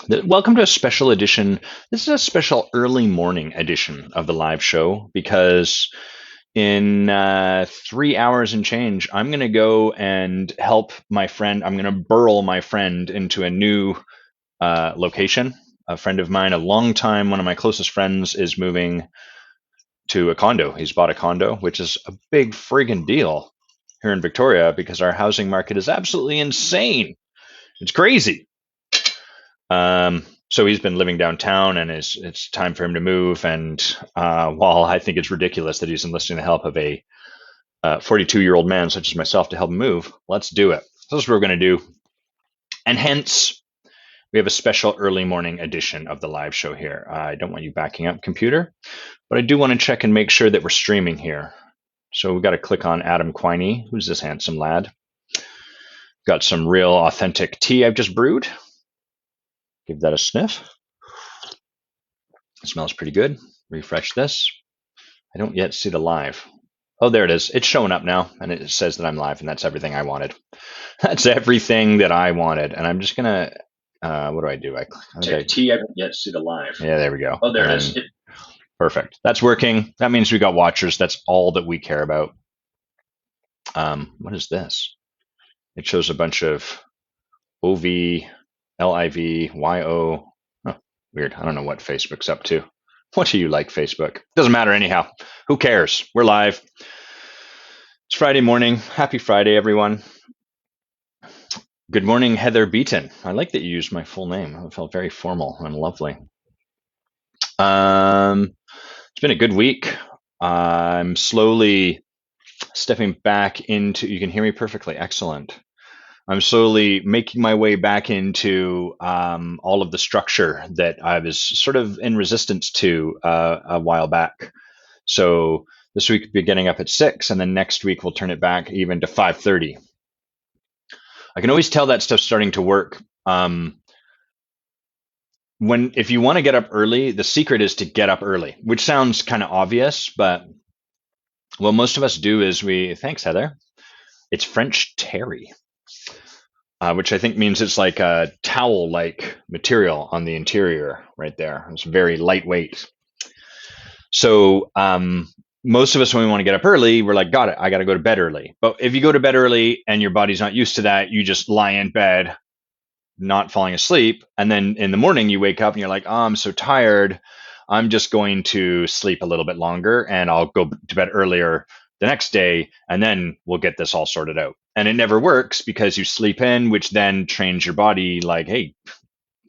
Welcome to a special edition. This is a special early morning edition of the live show because in 3 hours and change, I'm going to go and help my friend. I'm going to burrow my friend into a new location. A friend of mine, a long time, one of my closest friends, is moving to a condo. He's bought a condo, which is a big friggin' deal here in Victoria because our housing market is absolutely insane. It's crazy. So he's been living downtown, and it's time for him to move. And while I think it's ridiculous that he's enlisting the help of a 42-year-old man such as myself to help him move, let's do it. So this is what we're going to do. And hence, we have a special early morning edition of the live show here. I don't want you backing up, computer, but I do want to check and make sure that we're streaming here. So we've got to click on Adam Quiney. Who's this handsome lad? Got some real authentic tea I've just brewed. Give that a sniff. It smells pretty good. Refresh this. I don't yet see the live. Oh, there it is. It's showing up now, and it says that I'm live, and that's everything I wanted. That's everything that I wanted. And I'm just going to, what do? Check T, I don't yet see the live. Yeah, there we go. Oh, there it is. Perfect. That's working. That means we got watchers. That's all that we care about. What is this? It shows a bunch of OV, LIV, YO. Oh, weird. I don't know what Facebook's up to. What do you like, Facebook? Doesn't matter anyhow. Who cares? We're live. It's Friday morning. Happy Friday, everyone. Good morning, Heather Beaton. I like that you used my full name. It felt very formal and lovely. It's been a good week. I'm slowly stepping back into, you can hear me perfectly. Excellent. I'm slowly making my way back into all of the structure that I was sort of in resistance to a while back. So this week we'll be getting up at 6, and then next week we'll turn it back even to 5:30. I can always tell that stuff's starting to work. If you want to get up early, the secret is to get up early, which sounds kind of obvious, but what most of us do is thanks, Heather. It's French terry. Which I think means it's like a towel-like material on the interior right there. It's very lightweight. So most of us, when we want to get up early, we're like, got it, I got to go to bed early. But if you go to bed early and your body's not used to that, you just lie in bed, not falling asleep. And then in the morning, you wake up and you're like, oh, I'm so tired. I'm just going to sleep a little bit longer and I'll go to bed earlier the next day, and then we'll get this all sorted out. And it never works because you sleep in, which then trains your body like, hey,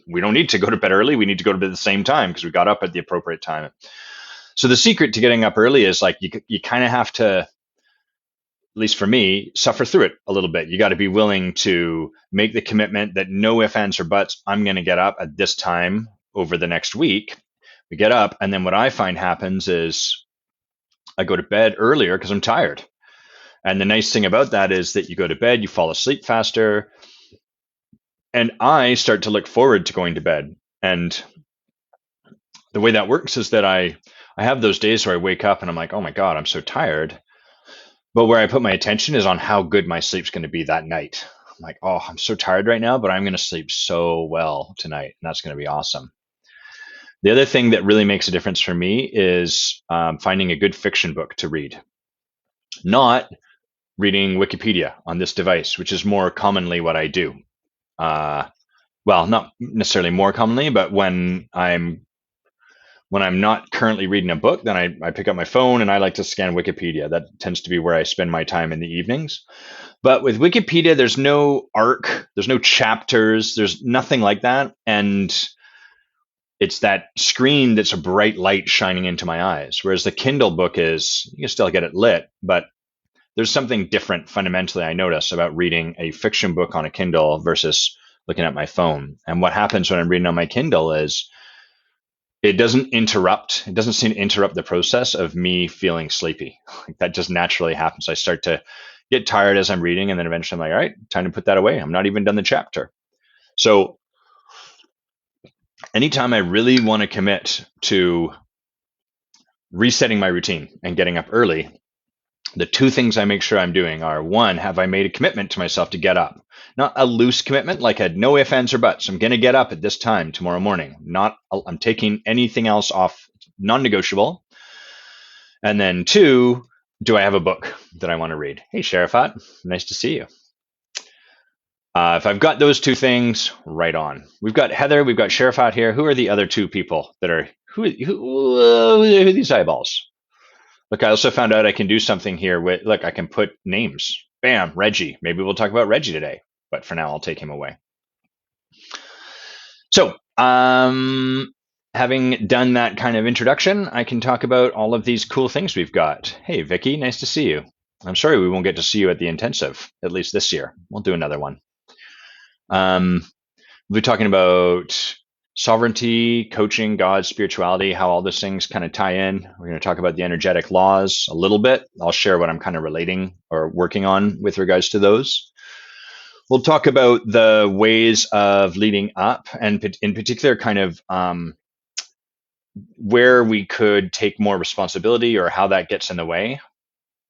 we don't need to go to bed early. We need to go to bed at the same time because we got up at the appropriate time. So the secret to getting up early is like you kind of have to, at least for me, suffer through it a little bit. You got to be willing to make the commitment that no ifs, ands, or buts, I'm going to get up at this time over the next week. We get up, and then what I find happens is I go to bed earlier because I'm tired. And the nice thing about that is that you go to bed, you fall asleep faster, and I start to look forward to going to bed. And the way that works is that I have those days where I wake up and I'm like, oh my God, I'm so tired. But where I put my attention is on how good my sleep's going to be that night. I'm like, oh, I'm so tired right now, but I'm going to sleep so well tonight, and that's going to be awesome. The other thing that really makes a difference for me is finding a good fiction book to read. Not reading Wikipedia on this device, which is more commonly what I do. Well, not necessarily more commonly, but when I'm not currently reading a book, then I pick up my phone and I like to scan Wikipedia. That tends to be where I spend my time in the evenings. But with Wikipedia, there's no arc, there's no chapters, there's nothing like that. And it's that screen that's a bright light shining into my eyes. Whereas the Kindle book is, you can still get it lit, but there's something different fundamentally I notice about reading a fiction book on a Kindle versus looking at my phone. And what happens when I'm reading on my Kindle is it doesn't seem to interrupt the process of me feeling sleepy. That just naturally happens. I start to get tired as I'm reading, and then eventually I'm like, all right, time to put that away. I'm not even done the chapter. So anytime I really want to commit to resetting my routine and getting up early, The two things I make sure I'm doing are, one, have I made a commitment to myself to get up? Not a loose commitment, like a no ifs, ands, or buts. I'm going to get up at this time tomorrow morning. Not, I'm taking anything else off, non-negotiable. And then two, do I have a book that I want to read? Hey, Sharifat, nice to see you. If I've got those two things, right on. We've got Heather, we've got Sharifat here. Who are the other two people that are, who are these eyeballs? Look, I also found out I can do something here with, look, I can put names. Bam, Reggie. Maybe we'll talk about Reggie today, but for now, I'll take him away. So, having done that kind of introduction, I can talk about all of these cool things we've got. Hey, Vicky, nice to see you. I'm sorry we won't get to see you at the intensive, at least this year. We'll do another one. We'll be talking about sovereignty, coaching, God, spirituality, how all those things kind of tie in. We're going to talk about the energetic laws a little bit. I'll share what I'm kind of relating or working on with regards to those. We'll talk about the ways of leading up, and in particular, kind of where we could take more responsibility or how that gets in the way.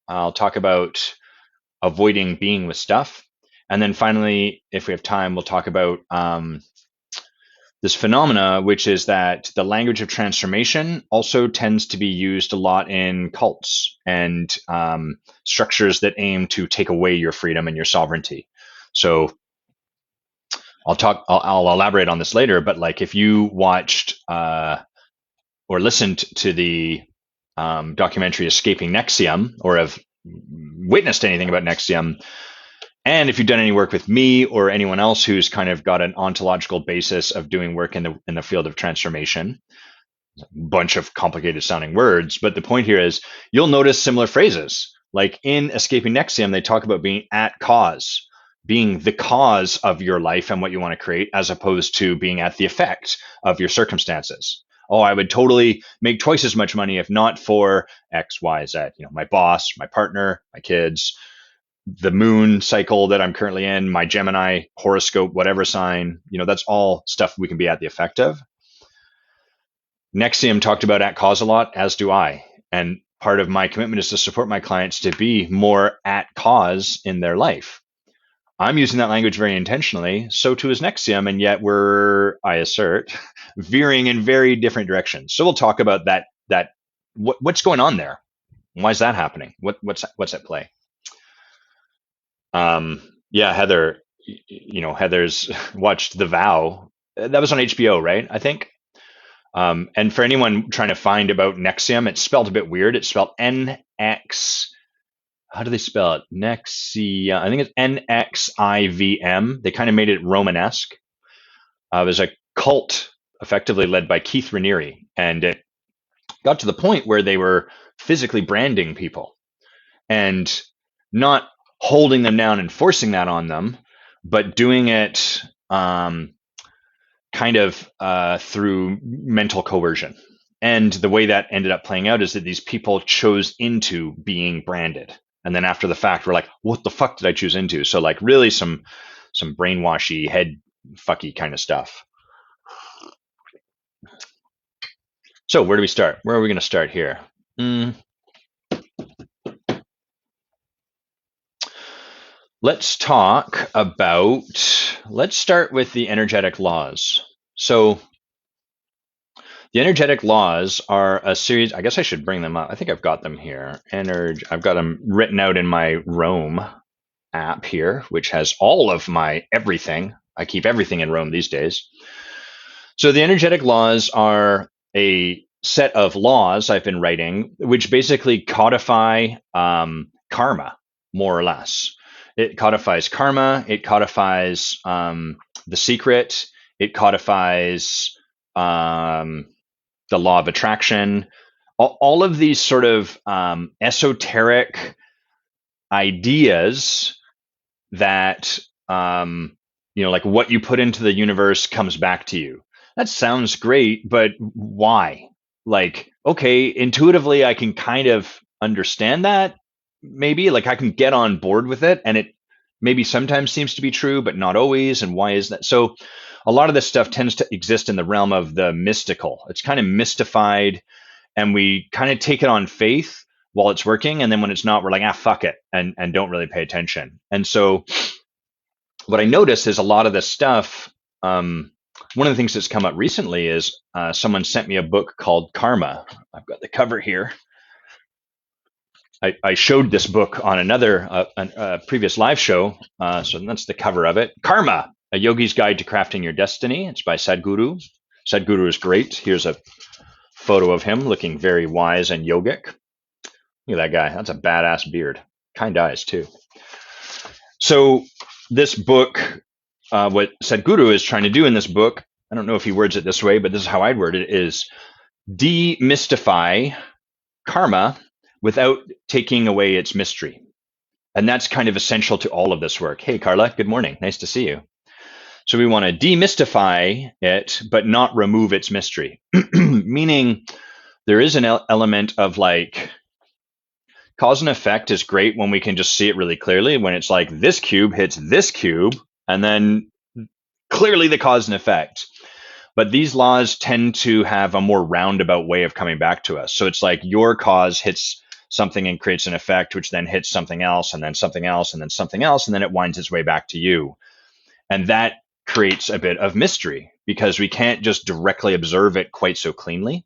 I'll talk about avoiding being with stuff. And then finally, if we have time, we'll talk about this phenomena, which is that the language of transformation also tends to be used a lot in cults and structures that aim to take away your freedom and your sovereignty. So I'll elaborate on this later, but like if you watched or listened to the documentary Escaping Nexium, or have witnessed anything about Nexium, and if you've done any work with me or anyone else who's kind of got an ontological basis of doing work in the field of transformation, a bunch of complicated sounding words, but the point here is you'll notice similar phrases. Like in Escaping Nexium, they talk about being at cause, being the cause of your life and what you want to create, as opposed to being at the effect of your circumstances. Oh, I would totally make twice as much money if not for X, Y, Z. You know, my boss, my partner, my kids, the moon cycle that I'm currently in, my Gemini horoscope, whatever sign. You know, that's all stuff we can be at the effect of. Nexium talked about at cause a lot, as do I. And part of my commitment is to support my clients to be more at cause in their life. I'm using that language very intentionally, so too is Nexium, and yet we're, I assert, veering in very different directions. So we'll talk about what's going on there. Why is that happening? What's at play? Yeah, Heather, Heather's watched The Vow. That was on HBO, right? I think. And for anyone trying to find about Nexium, it's spelled a bit weird. It's spelled NX. How do they spell it? Nexium. I think it's NXIVM. They kind of made it Romanesque. It was a cult effectively led by Keith Raniere. And it got to the point where they were physically branding people and not holding them down and forcing that on them, but doing it kind of through mental coercion. And the way that ended up playing out is that these people chose into being branded. And then after the fact, we're like, what the fuck did I choose into? So like really some brainwashy, head fucky kind of stuff. So where do we start? Where are we going to start here? Let's start with the energetic laws. So the energetic laws are a series, I guess I should bring them up. I think I've got them here. I've got them written out in my Roam app here, which has all of my everything. I keep everything in Roam these days. So the energetic laws are a set of laws I've been writing, which basically codify karma, more or less. It codifies karma. It codifies the secret. It codifies the law of attraction. All of these sort of esoteric ideas that like what you put into the universe comes back to you. That sounds great, but why? Like, okay, intuitively I can kind of understand that. Maybe like I can get on board with it, and it maybe sometimes seems to be true, but not always. And why is that? So a lot of this stuff tends to exist in the realm of the mystical. It's kind of mystified, and we kind of take it on faith, while it's working, and then when it's not, we're like, fuck it, and don't really pay attention. And so what I noticed is a lot of this stuff. One of the things that's come up recently is someone sent me a book called Karma. I've got the cover here. I showed this book on another previous live show, so that's the cover of it. Karma, A Yogi's Guide to Crafting Your Destiny. It's by Sadhguru. Sadhguru is great. Here's a photo of him looking very wise and yogic. Look at that guy. That's a badass beard. Kind eyes, too. So this book, what Sadhguru is trying to do in this book, I don't know if he words it this way, but this is how I'd word it, is demystify karma without taking away its mystery. And that's kind of essential to all of this work. Hey, Carla, good morning. Nice to see you. So we want to demystify it, but not remove its mystery. Meaning there is an element of like, cause and effect is great when we can just see it really clearly, when it's like this cube hits this cube, and then clearly the cause and effect. But these laws tend to have a more roundabout way of coming back to us. So it's like your cause hits something and creates an effect, which then hits something else, and then something else, and then something else, and then it winds its way back to you. And that creates a bit of mystery because we can't just directly observe it quite so cleanly.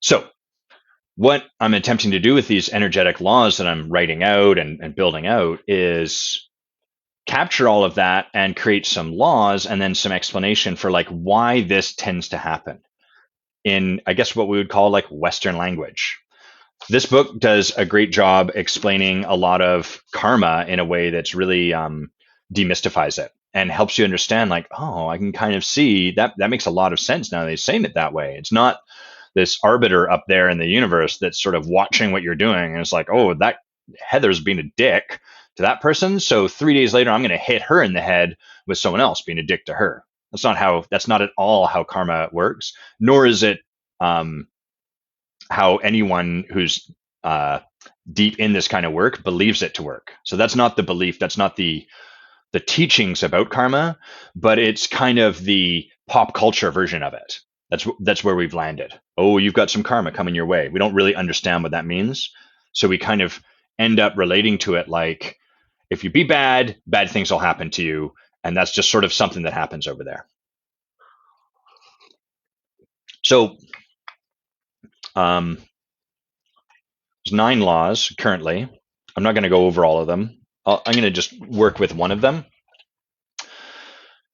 So what I'm attempting to do with these energetic laws that I'm writing out and building out is capture all of that and create some laws and then some explanation for like why this tends to happen in, I guess, what we would call like Western language. This book does a great job explaining a lot of karma in a way that's really demystifies it and helps you understand like, oh, I can kind of see that makes a lot of sense now they're saying it that way. It's not this arbiter up there in the universe that's sort of watching what you're doing. And it's like, oh, that Heather's being a dick to that person. So 3 days later, I'm going to hit her in the head with someone else being a dick to her. That's not at all how karma works, nor is it how anyone who's deep in this kind of work believes it to work. So that's not the belief. That's not the teachings about karma, but it's kind of the pop culture version of it. That's where we've landed. Oh, you've got some karma coming your way. We don't really understand what that means. So we kind of end up relating to it like, if you be bad, bad things will happen to you. And that's just sort of something that happens over there. So there's 9 laws currently. I'm not going to go over all of them. I'm going to just work with one of them.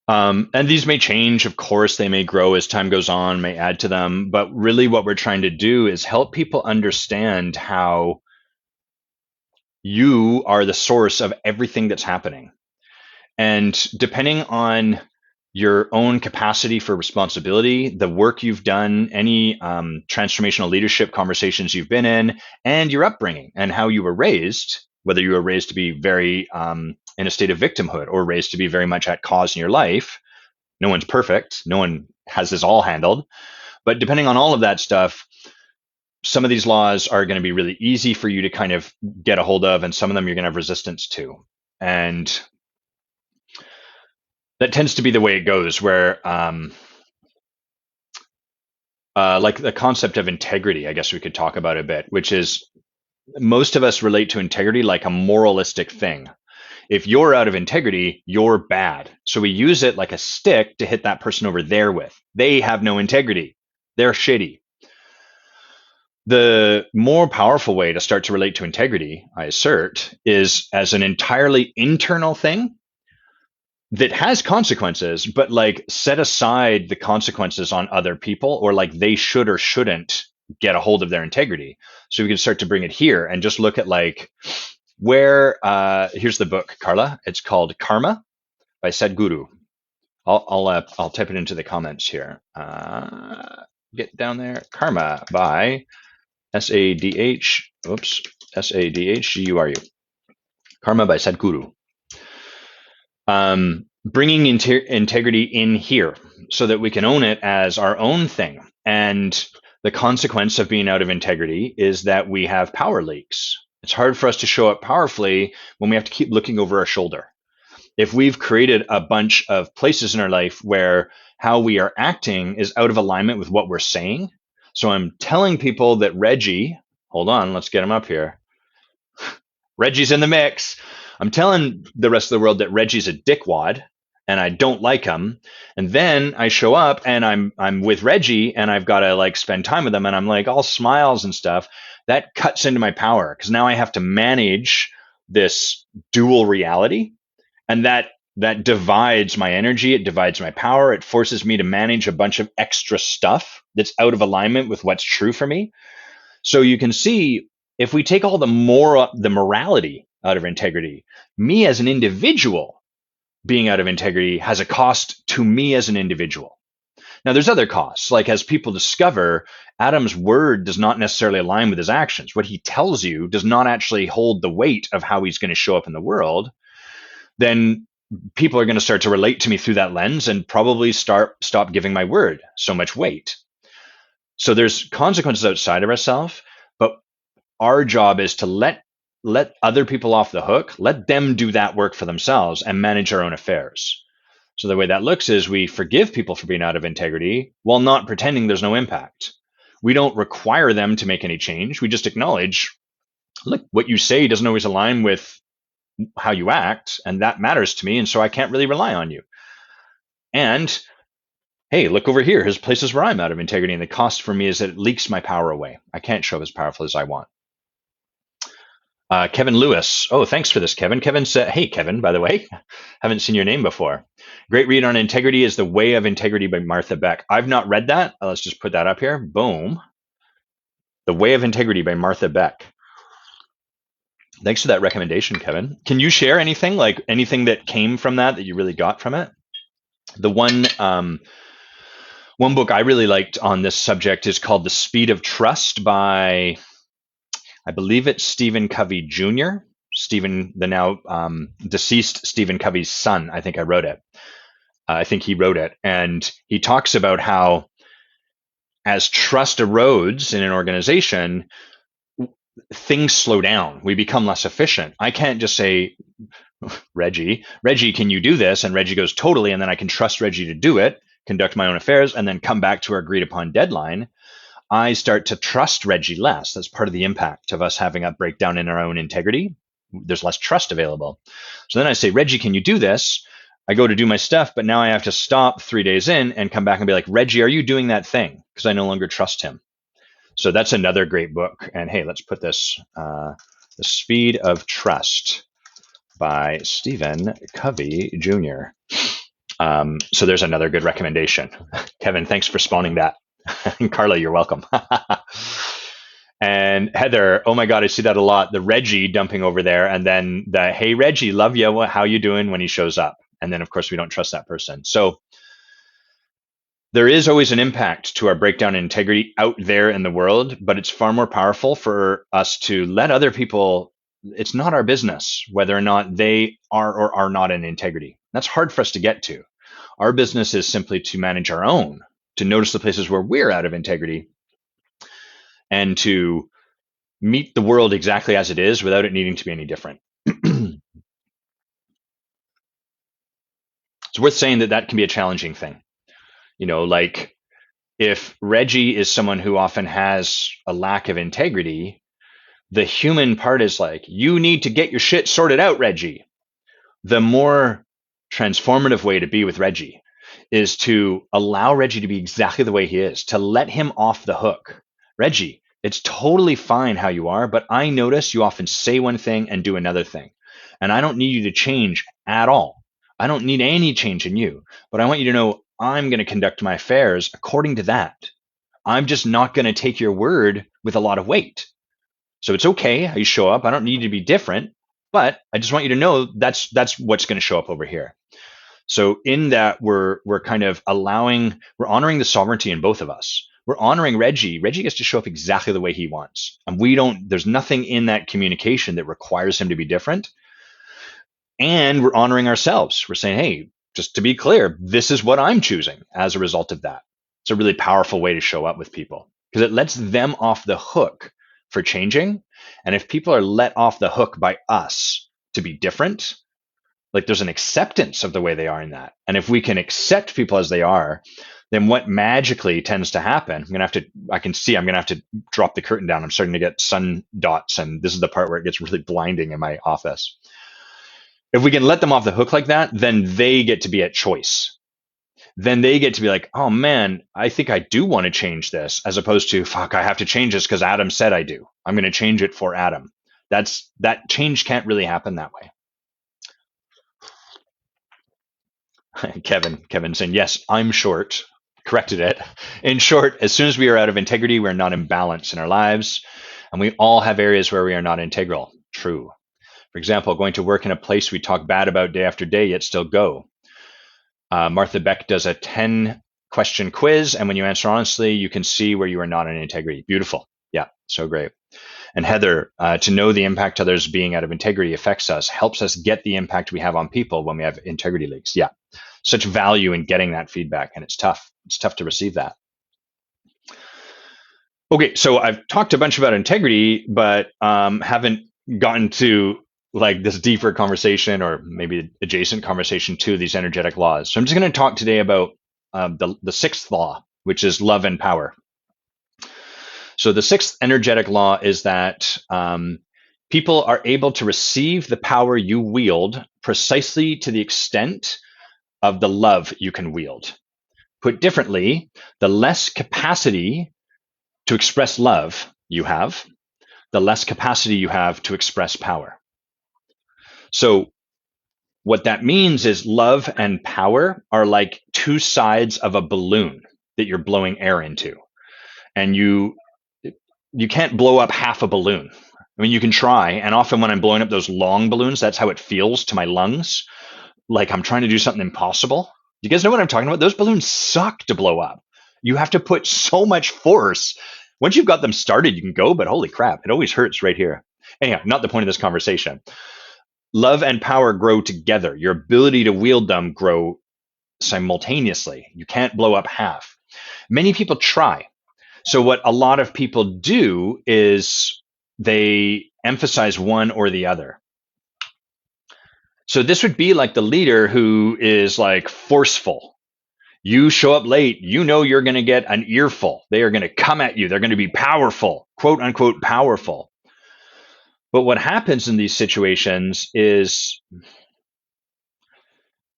And these may change, of course, they may grow as time goes on, may add to them. But really what we're trying to do is help people understand how you are the source of everything that's happening. And depending on your own capacity for responsibility, the work you've done, any transformational leadership conversations you've been in, and your upbringing and how you were raised, whether you were raised to be very in a state of victimhood or raised to be very much at cause in your life. No one's perfect. No one has this all handled. But depending on all of that stuff, some of these laws are going to be really easy for you to kind of get a hold of, and some of them you're going to have resistance to. And that tends to be the way it goes, where like the concept of integrity, I guess we could talk about a bit, which is most of us relate to integrity like a moralistic thing. If you're out of integrity, you're bad. So we use it like a stick to hit that person over there with. They have no integrity. They're shitty. The more powerful way to start to relate to integrity, I assert, is as an entirely internal thing that has consequences, but like set aside the consequences on other people, or like they should or shouldn't get a hold of their integrity. So we can start to bring it here and just look at like where, here's the book, Carla. It's called Karma by Sadhguru. I'll type it into the comments here. Get down there. Karma by Sadhguru. Karma by Sadhguru. Bringing integrity in here so that we can own it as our own thing. And the consequence of being out of integrity is that we have power leaks. It's hard for us to show up powerfully when we have to keep looking over our shoulder. If we've created a bunch of places in our life where how we are acting is out of alignment with what we're saying. So I'm telling people that Reggie, hold on, let's get him up here. Reggie's in the mix. I'm telling the rest of the world that Reggie's a dickwad and I don't like him. And then I show up and I'm with Reggie and I've got to like spend time with him and I'm like all smiles and stuff. That cuts into my power because now I have to manage this dual reality, and that divides my energy, it divides my power, it forces me to manage a bunch of extra stuff that's out of alignment with what's true for me. So you can see, if we take all the morality out of integrity, me as an individual being out of integrity has a cost to me as an individual. Now, there's other costs, like as people discover, Adam's word does not necessarily align with his actions. What he tells you does not actually hold the weight of how he's going to show up in the world. Then people are going to start to relate to me through that lens and probably stop giving my word so much weight. So there's consequences outside of ourselves, but our job is to let other people off the hook, let them do that work for themselves and manage our own affairs. So the way that looks is we forgive people for being out of integrity while not pretending there's no impact. We don't require them to make any change. We just acknowledge, look, what you say doesn't always align with how you act, and that matters to me, and so I can't really rely on you. And hey, look over here. Here's places where I'm out of integrity, and the cost for me is that it leaks my power away. I can't show up as powerful as I want. Kevin Lewis. Oh, thanks for this, Kevin. Kevin said, hey, Kevin, by the way, haven't seen your name before. Great read on integrity is The Way of Integrity by Martha Beck. I've not read that. Let's just put that up here. Boom. The Way of Integrity by Martha Beck. Thanks for that recommendation, Kevin. Can you share anything, like anything that came from that you really got from it? The one book I really liked on this subject is called The Speed of Trust by, I believe it's Stephen Covey Jr., the now deceased Stephen Covey's son. I think he wrote it. And he talks about how as trust erodes in an organization, things slow down. We become less efficient. I can't just say, Reggie, can you do this? And Reggie goes, totally. And then I can trust Reggie to do it, conduct my own affairs, and then come back to our agreed upon deadline. I start to trust Reggie less. That's part of the impact of us having a breakdown in our own integrity. There's less trust available. So then I say, Reggie, can you do this? I go to do my stuff, but now I have to stop 3 days in and come back and be like, Reggie, are you doing that thing? Because I no longer trust him. So that's another great book. And hey, let's put this, The Speed of Trust by Stephen Covey Jr. So there's another good recommendation. Kevin, thanks for spawning that. And Carla, you're welcome. And Heather, oh my God, I see that a lot. The Reggie dumping over there, and then the, hey, Reggie, love you. How you doing when he shows up? And then, of course, we don't trust that person. So there is always an impact to our breakdown in integrity out there in the world, but it's far more powerful for us to let other people, it's not our business whether or not they are or are not in integrity. That's hard for us to get to. Our business is simply to manage our own, to notice the places where we're out of integrity, and to meet the world exactly as it is without it needing to be any different. It's worth saying that can be a challenging thing. You know, like if Reggie is someone who often has a lack of integrity, the human part is like, you need to get your shit sorted out, Reggie. The more transformative way to be with Reggie is to allow Reggie to be exactly the way he is, to let him off the hook. Reggie, it's totally fine how you are, but I notice you often say one thing and do another thing. And I don't need you to change at all. I don't need any change in you, but I want you to know I'm going to conduct my affairs according to that. I'm just not going to take your word with a lot of weight. So it's okay how you show up. I don't need you to be different, but I just want you to know that's what's going to show up over here. So in that, we're kind of we're honoring the sovereignty in both of us. We're honoring Reggie. Reggie gets to show up exactly the way he wants. And there's nothing in that communication that requires him to be different. And we're honoring ourselves. We're saying, hey, just to be clear, this is what I'm choosing as a result of that. It's a really powerful way to show up with people because it lets them off the hook for changing. And if people are let off the hook by us to be different, like there's an acceptance of the way they are in that. And if we can accept people as they are, then what magically tends to happen, I can see I'm going to have to drop the curtain down. I'm starting to get sun dots, and this is the part where it gets really blinding in my office. If we can let them off the hook like that, then they get to be at choice. Then they get to be like, oh man, I think I do want to change this, as opposed to, fuck, I have to change this because Adam said I do. I'm going to change it for Adam. That change can't really happen that way. Kevin saying, yes, I'm short. Corrected it. In short, as soon as we are out of integrity, we're not in balance in our lives. And we all have areas where we are not integral. True. For example, going to work in a place we talk bad about day after day, yet still go. Martha Beck does a 10-question quiz, and when you answer honestly, you can see where you are not in integrity. Beautiful. Yeah, so great. And Heather, to know the impact others being out of integrity affects us, helps us get the impact we have on people when we have integrity leaks. Yeah, such value in getting that feedback, and it's tough. It's tough to receive that. Okay, so I've talked a bunch about integrity, but haven't gotten to like this deeper conversation, or maybe adjacent conversation to these energetic laws. So I'm just going to talk today about the sixth law, which is love and power. So the sixth energetic law is that people are able to receive the power you wield precisely to the extent of the love you can wield. Put differently, the less capacity to express love you have, the less capacity you have to express power. So what that means is love and power are like two sides of a balloon that you're blowing air into. And you can't blow up half a balloon. I mean, you can try. And often when I'm blowing up those long balloons, that's how it feels to my lungs. Like I'm trying to do something impossible. You guys know what I'm talking about? Those balloons suck to blow up. You have to put so much force. Once you've got them started, you can go, but holy crap, it always hurts right here. Anyhow, not the point of this conversation. Love and power grow together. Your ability to wield them grow simultaneously. You can't blow up half. Many people try. So what a lot of people do is they emphasize one or the other. So this would be like the leader who is like forceful. You show up late, you know you're going to get an earful. They are going to come at you. They're going to be powerful, quote unquote powerful. But what happens in these situations is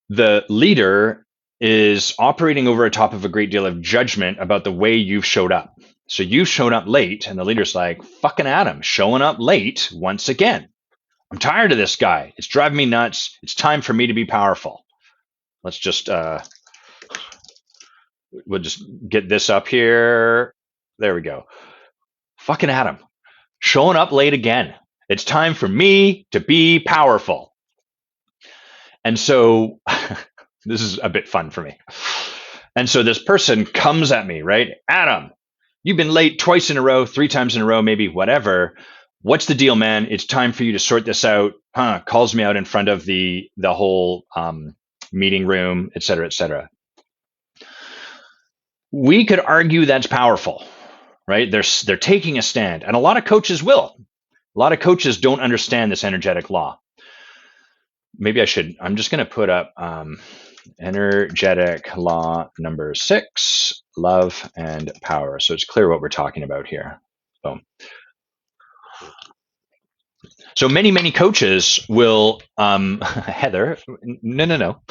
the leader is operating over top of a great deal of judgment about the way you've showed up. So you've shown up late, and the leader's like, fucking Adam, showing up late once again. I'm tired of this guy. It's driving me nuts. It's time for me to be powerful. Let's just, we'll just get this up here. There we go. Fucking Adam, showing up late again. It's time for me to be powerful. And so this is a bit fun for me. And so this person comes at me, right? Adam, you've been late twice in a row, 3 times in a row, maybe whatever. What's the deal, man? It's time for you to sort this out. Calls me out in front of the whole meeting room, et cetera, et cetera. We could argue that's powerful, right? They're taking a stand, and a lot of coaches will. A lot of coaches don't understand this energetic law. Maybe I should. I'm just going to put up energetic law number 6, love and power. So it's clear what we're talking about here. So many coaches will, Heather, no.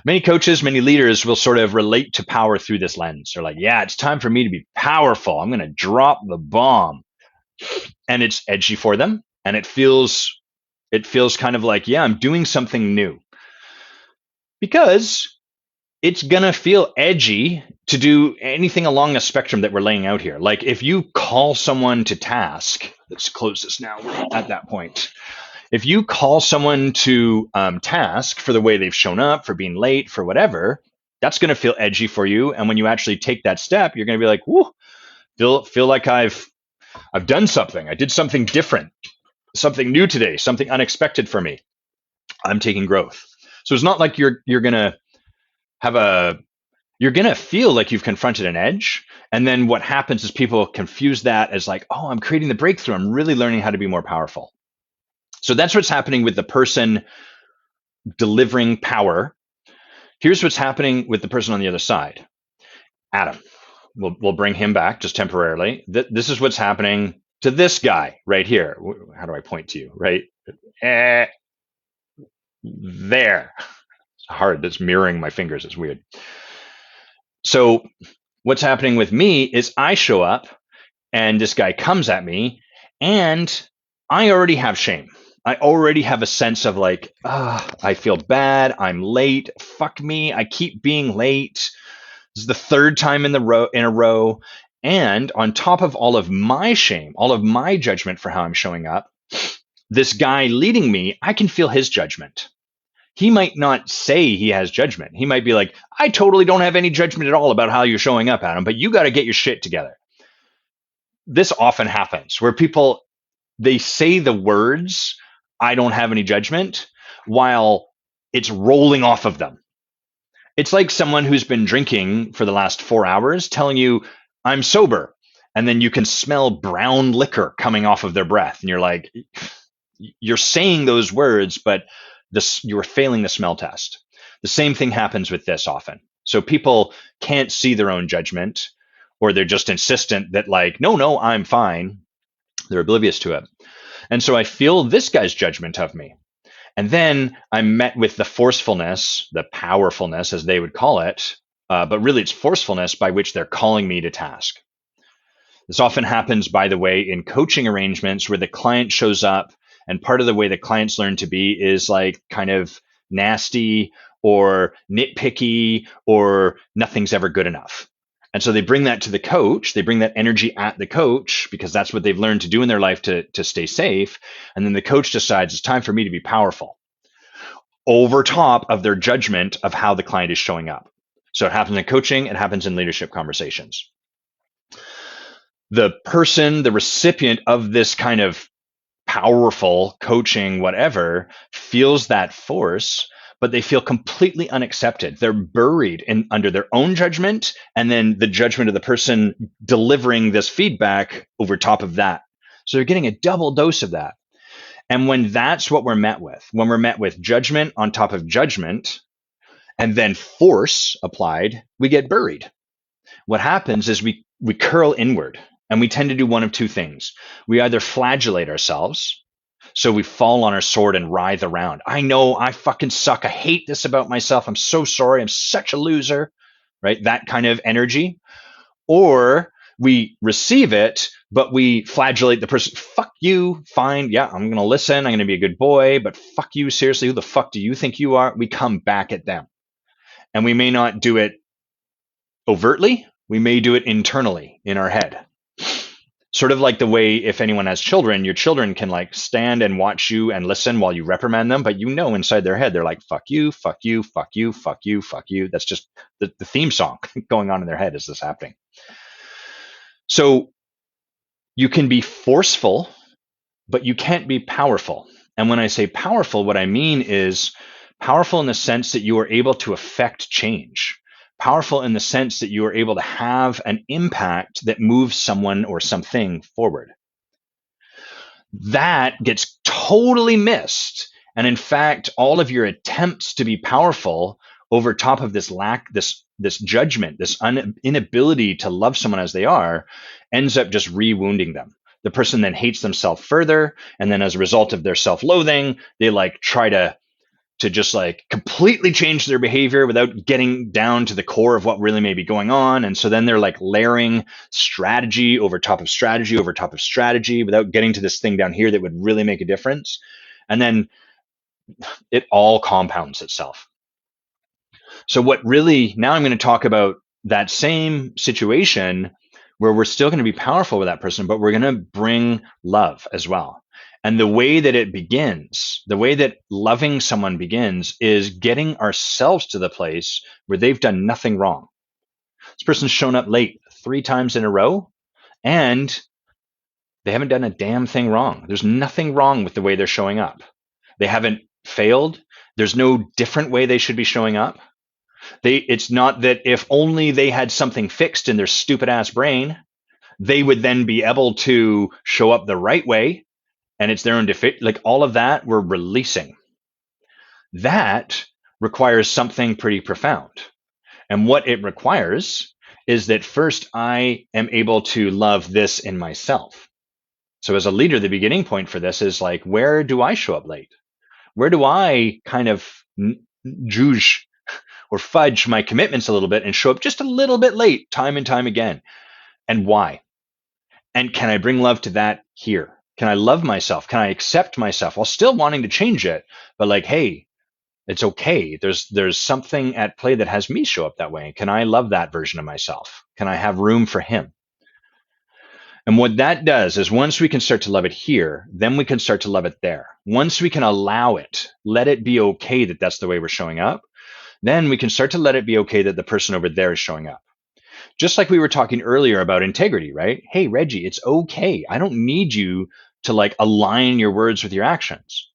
Many coaches, many leaders will sort of relate to power through this lens. They're like, yeah, it's time for me to be powerful. I'm going to drop the bomb. And it's edgy for them. And it feels kind of like, yeah, I'm doing something new. Because it's going to feel edgy to do anything along the spectrum that we're laying out here. Like if you call someone to task, let's close this now, we're at that point. If you call someone to task for the way they've shown up, for being late, for whatever, that's going to feel edgy for you. And when you actually take that step, you're going to be like, whoo, feel like I've done something. I did something different, something new today, something unexpected for me. I'm taking growth. So it's not like you're going to you're going to feel like you've confronted an edge. And then what happens is people confuse that as like, oh, I'm creating the breakthrough. I'm really learning how to be more powerful. So that's what's happening with the person delivering power. Here's what's happening with the person on the other side. Adam, we'll bring him back just temporarily. This is what's happening to this guy right here. How do I point to you? Right there. It's hard. That's mirroring my fingers. It's weird. So what's happening with me is I show up and this guy comes at me and I already have shame. I already have a sense of like, I feel bad. I'm late. Fuck me. I keep being late. This is the third time in a row. And on top of all of my shame, all of my judgment for how I'm showing up, this guy leading me, I can feel his judgment. He might not say he has judgment. He might be like, I totally don't have any judgment at all about how you're showing up, Adam, but you got to get your shit together. This often happens where people, they say the words, I don't have any judgment, while it's rolling off of them. It's like someone who's been drinking for the last 4 hours telling you, I'm sober. And then you can smell brown liquor coming off of their breath. And you're like, you're saying those words, but you're failing the smell test. The same thing happens with this often. So people can't see their own judgment, or they're just insistent that like, no, I'm fine. They're oblivious to it. And so I feel this guy's judgment of me. And then I'm met with the forcefulness, the powerfulness, as they would call it, but really it's forcefulness by which they're calling me to task. This often happens, by the way, in coaching arrangements where the client shows up, and part of the way the clients learn to be is like kind of nasty or nitpicky or nothing's ever good enough. And so they bring that to the coach, they bring that energy at the coach because that's what they've learned to do in their life to stay safe. And then the coach decides it's time for me to be powerful over top of their judgment of how the client is showing up. So it happens in coaching, it happens in leadership conversations. The person, the recipient of this kind of powerful coaching, whatever, feels that force, but they feel completely unaccepted. They're buried under their own judgment and then the judgment of the person delivering this feedback over top of that. So they're getting a double dose of that. And when that's what we're met with, when we're met with judgment on top of judgment and then force applied, we get buried. What happens is we curl inward, and we tend to do one of two things. We either flagellate ourselves, so we fall on our sword and writhe around. I know, I fucking suck. I hate this about myself. I'm so sorry. I'm such a loser, right? That kind of energy. Or we receive it, but we flagellate the person. Fuck you, fine. Yeah, I'm going to listen. I'm going to be a good boy, but fuck you, seriously. Who the fuck do you think you are? We come back at them. And we may not do it overtly. We may do it internally in our head. Sort of like the way if anyone has children, your children can like stand and watch you and listen while you reprimand them, but you know inside their head, they're like, fuck you, fuck you, fuck you, fuck you, fuck you. That's just the theme song going on in their head as this happening. So you can be forceful, but you can't be powerful. And when I say powerful, what I mean is powerful in the sense that you are able to affect change. Powerful in the sense that you are able to have an impact that moves someone or something forward. That gets totally missed. And in fact, all of your attempts to be powerful over top of this this judgment, this inability to love someone as they are, ends up just re-wounding them. The person then hates themselves further. And then as a result of their self-loathing, they like try to just like completely change their behavior without getting down to the core of what really may be going on. And so then they're like layering strategy over top of strategy over top of strategy without getting to this thing down here that would really make a difference. And then it all compounds itself. So what really, now I'm going to talk about that same situation where we're still going to be powerful with that person, but we're going to bring love as well. And the way that it begins, the way that loving someone begins is getting ourselves to the place where they've done nothing wrong. This person's shown up late 3 times in a row and they haven't done a damn thing wrong. There's nothing wrong with the way they're showing up. They haven't failed. There's no different way they should be showing up. It's not that if only they had something fixed in their stupid ass brain, they would then be able to show up the right way. And it's their own defeat. Like all of that, we're releasing. That requires something pretty profound. And what it requires is that first I am able to love this in myself. So as a leader, the beginning point for this is like, where do I show up late? Where do I kind of juge or fudge my commitments a little bit and show up just a little bit late time and time again? And why? And can I bring love to that here? Can I love myself? Can I accept myself while still wanting to change it? But like, hey, it's okay. There's something at play that has me show up that way. Can I love that version of myself? Can I have room for him? And what that does is once we can start to love it here, then we can start to love it there. Once we can allow it, let it be okay that that's the way we're showing up, then we can start to let it be okay that the person over there is showing up. Just like we were talking earlier about integrity, right? Hey, Reggie, it's okay. I don't need you to like align your words with your actions.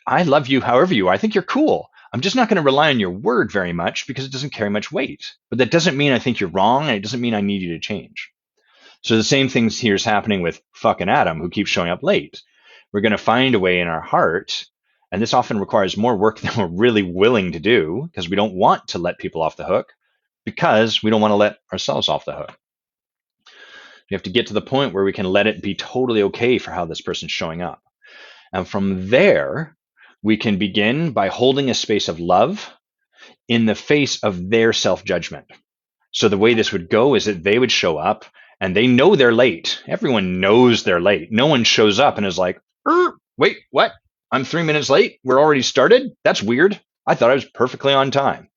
I love you however you are. I think you're cool. I'm just not going to rely on your word very much because it doesn't carry much weight. But that doesn't mean I think you're wrong, and it doesn't mean I need you to change. So the same thing here is happening with fucking Adam, who keeps showing up late. We're going to find a way in our heart, and this often requires more work than we're really willing to do because we don't want to let people off the hook because we don't want to let ourselves off the hook. We have to get to the point where we can let it be totally okay for how this person's showing up. And from there, we can begin by holding a space of love in the face of their self-judgment. So the way this would go is that they would show up and they know they're late. Everyone knows they're late. No one shows up and is like, wait, what? I'm 3 minutes late? We're already started? That's weird. I thought I was perfectly on time.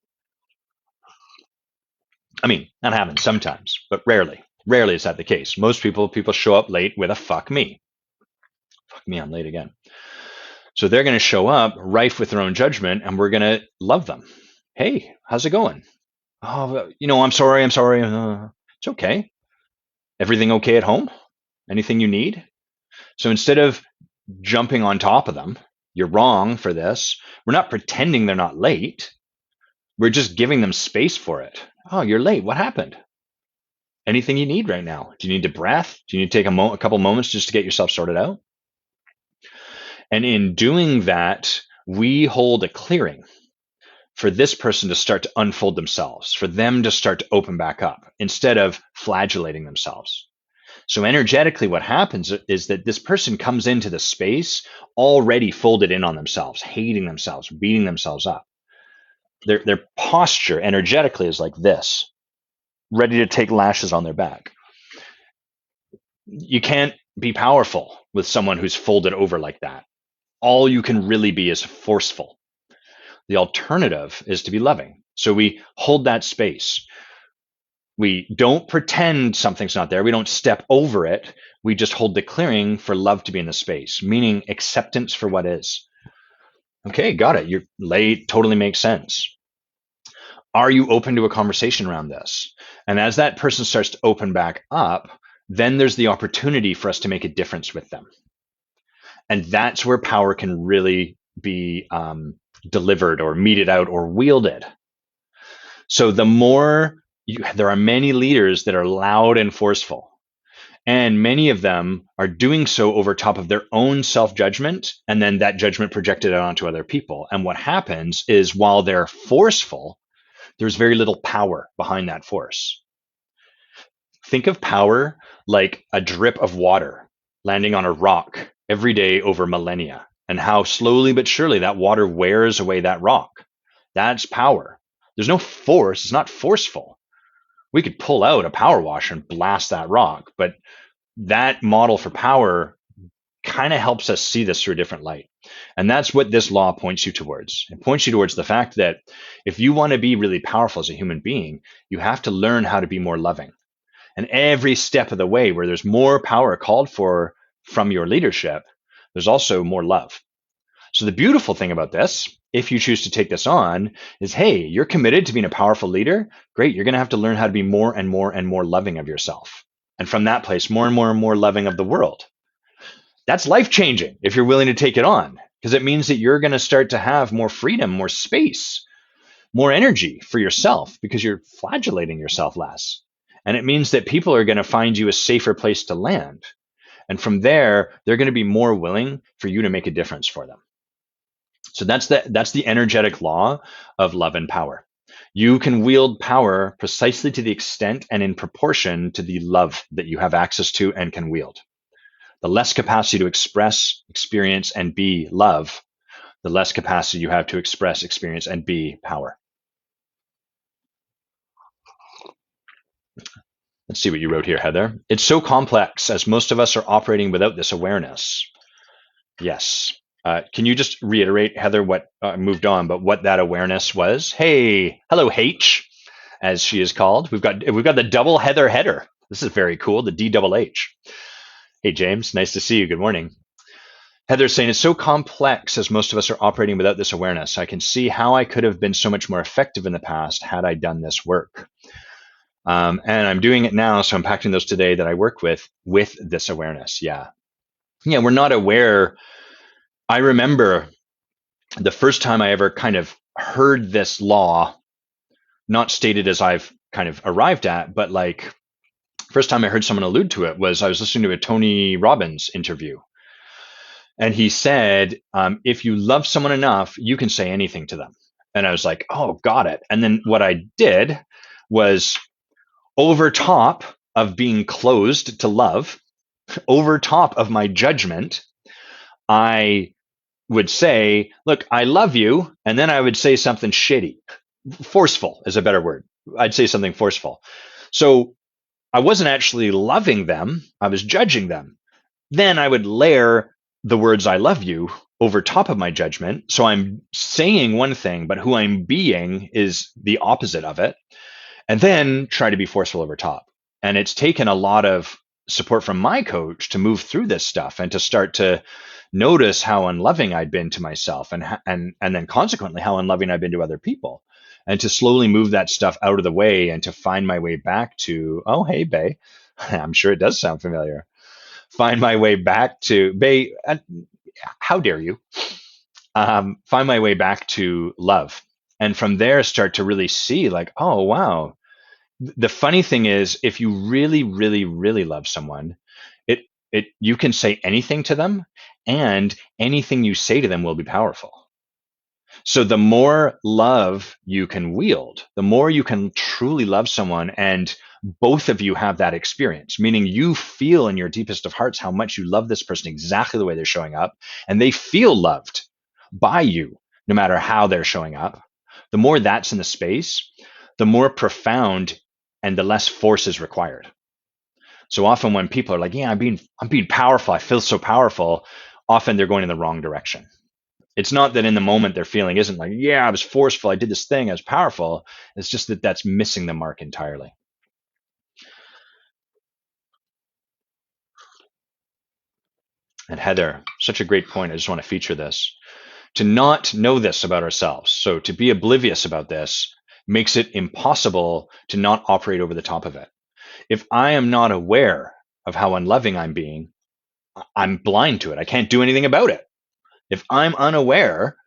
I mean, that happens sometimes, but rarely. Rarely is that the case. Most people show up late with a fuck me. Fuck me, I'm late again. So they're going to show up rife with their own judgment, and we're going to love them. Hey, how's it going? Oh, I'm sorry. It's okay. Everything okay at home? Anything you need? So instead of jumping on top of them, you're wrong for this. We're not pretending they're not late. We're just giving them space for it. Oh, you're late. What happened? Anything you need right now? Do you need a breath? Do you need to take a couple moments just to get yourself sorted out? And in doing that, we hold a clearing for this person to start to unfold themselves, for them to start to open back up instead of flagellating themselves. So energetically, what happens is that this person comes into the space already folded in on themselves, hating themselves, beating themselves up. Their posture energetically is like this, ready to take lashes on their back. You can't be powerful with someone who's folded over like that. All you can really be is forceful. The alternative is to be loving. So we hold that space. We don't pretend something's not there. We don't step over it. We just hold the clearing for love to be in the space, meaning acceptance for what is. Okay, got it. You're late. Totally makes sense. Are you open to a conversation around this? And as that person starts to open back up, then there's the opportunity for us to make a difference with them. And that's where power can really be delivered or meted out or wielded. So there are many leaders that are loud and forceful, and many of them are doing so over top of their own self-judgment, and then that judgment projected out onto other people. And what happens is while they're forceful, there's very little power behind that force. Think of power like a drip of water landing on a rock every day over millennia, and how slowly but surely that water wears away that rock. That's power. There's no force. It's not forceful. We could pull out a power washer and blast that rock, but that model for power kind of helps us see this through a different light. And that's what this law points you towards. It points you towards the fact that if you want to be really powerful as a human being, you have to learn how to be more loving. And every step of the way where there's more power called for from your leadership, there's also more love. So the beautiful thing about this, if you choose to take this on, is, hey, you're committed to being a powerful leader. Great. You're going to have to learn how to be more and more and more loving of yourself. And from that place, more and more and more loving of the world. That's life-changing if you're willing to take it on, because it means that you're going to start to have more freedom, more space, more energy for yourself because you're flagellating yourself less. And it means that people are going to find you a safer place to land. And from there, they're going to be more willing for you to make a difference for them. So that's the energetic law of love and power. You can wield power precisely to the extent and in proportion to the love that you have access to and can wield. The less capacity to express, experience, and be love, the less capacity you have to express, experience, and be power. Let's see what you wrote here, Heather. It's so complex as most of us are operating without this awareness. Yes. Can you just reiterate, Heather, what moved on, but what that awareness was? Hey, hello, H, as she is called. We've got the double Heather header. This is very cool. The D double H. Hey, James, nice to see you. Good morning. Heather's saying it's so complex as most of us are operating without this awareness. I can see how I could have been so much more effective in the past had I done this work. And I'm doing it now, so I'm impacting those today that I work with this awareness. Yeah, we're not aware. I remember the first time I ever kind of heard this law, not stated as I've kind of arrived at, but like first time I heard someone allude to it was I was listening to a Tony Robbins interview. And he said, if you love someone enough, you can say anything to them. And I was like, oh, got it. And then what I did was over top of being closed to love, over top of my judgment, I would say, look, I love you. And then I would say something shitty. Forceful is a better word. I'd say something forceful. So I wasn't actually loving them. I was judging them. Then I would layer the words I love you over top of my judgment. So I'm saying one thing, but who I'm being is the opposite of it. And then try to be forceful over top. And it's taken a lot of support from my coach to move through this stuff and to start to notice how unloving I'd been to myself and then consequently how unloving I've been to other people. And to slowly move that stuff out of the way and to find my way back to, oh, hey, Bay. I'm sure it does sound familiar. Find my way back to, Bay, how dare you? Find my way back to love. And from there, start to really see, like, oh, wow. The funny thing is, if you really, really, really love someone, you can say anything to them, and anything you say to them will be powerful. So the more love you can wield, the more you can truly love someone, and both of you have that experience, meaning you feel in your deepest of hearts how much you love this person exactly the way they're showing up, and they feel loved by you no matter how they're showing up. The more that's in the space, the more profound and the less force is required. So often when people are like, yeah, I'm being powerful, I feel so powerful, often they're going in the wrong direction. It's not that in the moment their feeling isn't like, yeah, I was forceful, I did this thing, I was powerful. It's just that that's missing the mark entirely. And Heather, such a great point. I just want to feature this. To not know this about ourselves, so to be oblivious about this, makes it impossible to not operate over the top of it. If I am not aware of how unloving I'm being, I'm blind to it. I can't do anything about it. If I'm unaware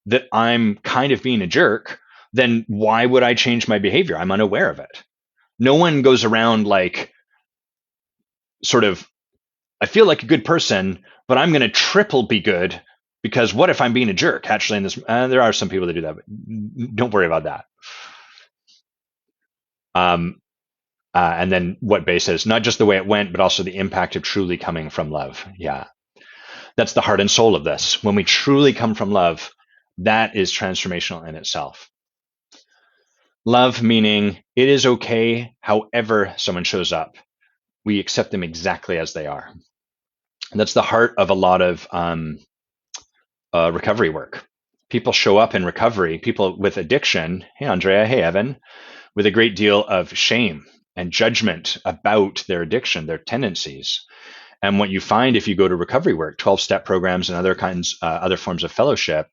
that I'm kind of being a jerk, then why would I change my behavior? I'm unaware of it. No one goes around like sort of, I feel like a good person, but I'm going to triple be good because what if I'm being a jerk? Actually, in this, there are some people that do that, but don't worry about that. And then what Bay says, not just the way it went, but also the impact of truly coming from love. Yeah. That's the heart and soul of this. When we truly come from love, that is transformational in itself. Love meaning it is okay however someone shows up. We accept them exactly as they are. And that's the heart of a lot of recovery work. People show up in recovery, people with addiction, hey, Andrea, hey, Evan, with a great deal of shame and judgment about their addiction, their tendencies. And what you find if you go to recovery work, 12-step programs and other forms of fellowship,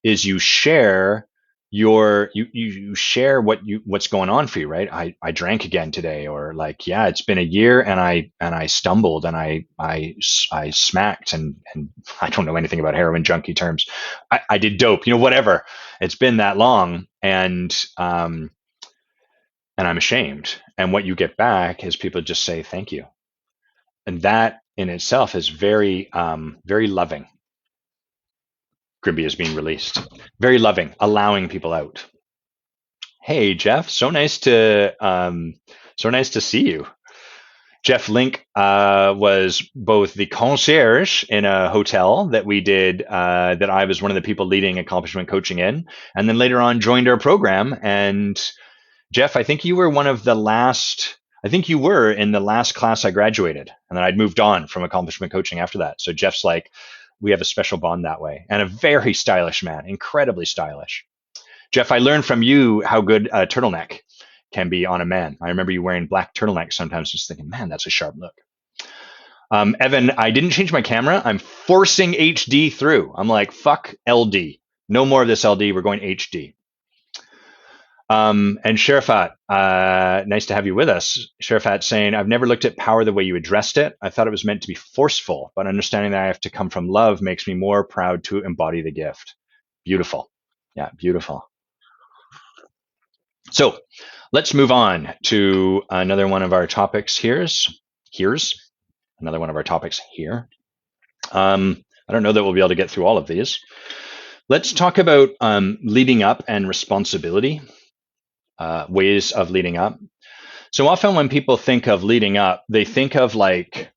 is you share you share what's going on for you, right? I drank again today, or like, yeah, it's been a year and I stumbled and I smacked and I don't know anything about heroin junkie terms. I did dope, whatever. It's been that long, and I'm ashamed. And what you get back is people just say thank you, and that in itself is very very loving. Grimby is being released. Very loving, allowing people out. Hey, Jeff, so nice to see you. Jeff Link was both the concierge in a hotel that we did, that I was one of the people leading accomplishment coaching in, and then later on joined our program. And Jeff, I think you were one of the last, I think you were in the last class I graduated, and then I'd moved on from accomplishment coaching after that. So Jeff's like, we have a special bond that way, and a very stylish man, incredibly stylish. Jeff, I learned from you how good a turtleneck can be on a man. I remember you wearing black turtlenecks sometimes, just thinking, man, that's a sharp look. Evan, I didn't change my camera. I'm forcing HD through. I'm like, fuck LD. No more of this LD. We're going HD. And Sherifat, nice to have you with us. Sherifat saying, I've never looked at power the way you addressed it. I thought it was meant to be forceful, but understanding that I have to come from love makes me more proud to embody the gift. Beautiful. Yeah, beautiful. So let's move on to another one of our topics. Here's another one of our topics here. I don't know that we'll be able to get through all of these. Let's talk about leading up and responsibility, ways of leading up. So often when people think of leading up, they think of like,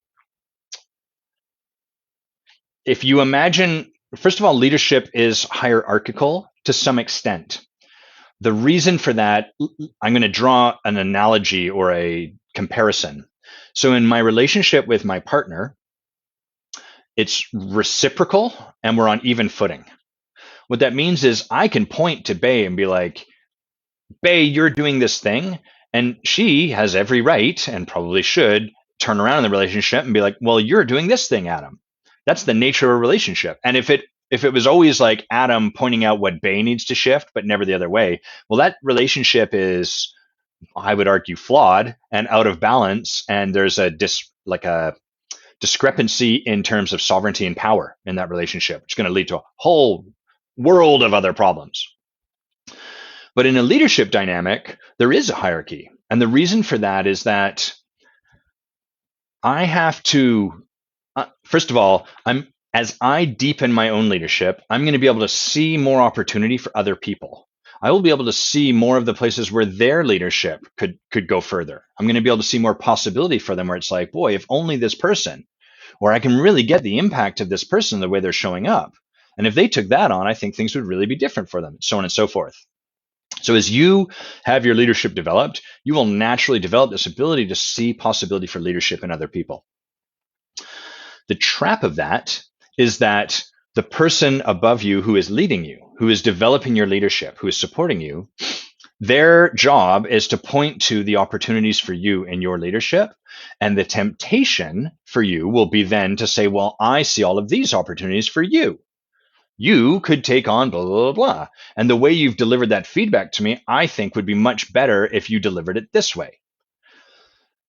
if you imagine, first of all, leadership is hierarchical to some extent. The reason for that, I'm going to draw an analogy or a comparison. So in my relationship with my partner, it's reciprocal and we're on even footing. What that means is I can point to Bay and be like, Bay, you're doing this thing. And she has every right, and probably should, turn around in the relationship and be like, well, you're doing this thing, Adam. That's the nature of a relationship. And if it was always like Adam pointing out what Bay needs to shift, but never the other way, well, that relationship is, I would argue, flawed and out of balance. And there's a discrepancy in terms of sovereignty and power in that relationship, which is going to lead to a whole world of other problems. But in a leadership dynamic, there is a hierarchy. And the reason for that is that I have to, first of all, as I deepen my own leadership, I'm going to be able to see more opportunity for other people. I will be able to see more of the places where their leadership could go further. I'm going to be able to see more possibility for them where it's like, boy, if only this person, or I can really get the impact of this person the way they're showing up. And if they took that on, I think things would really be different for them, so on and so forth. So as you have your leadership developed, you will naturally develop this ability to see possibility for leadership in other people. The trap of that is that the person above you who is leading you, who is developing your leadership, who is supporting you, their job is to point to the opportunities for you in your leadership. And the temptation for you will be then to say, well, I see all of these opportunities for you. You could take on blah, blah, blah, blah. And the way you've delivered that feedback to me, I think would be much better if you delivered it this way.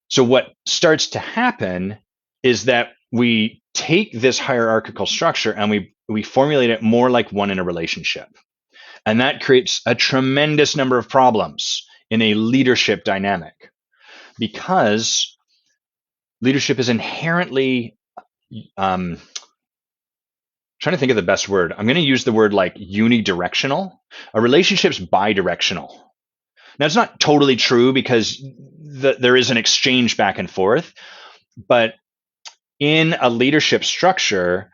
So what starts to happen is that we take this hierarchical structure and we formulate it more like one in a relationship. And that creates a tremendous number of problems in a leadership dynamic, because leadership is inherently, trying to think of the best word. I'm going to use the word like unidirectional. A relationship's bidirectional. Now, it's not totally true because there is an exchange back and forth, but in a leadership structure,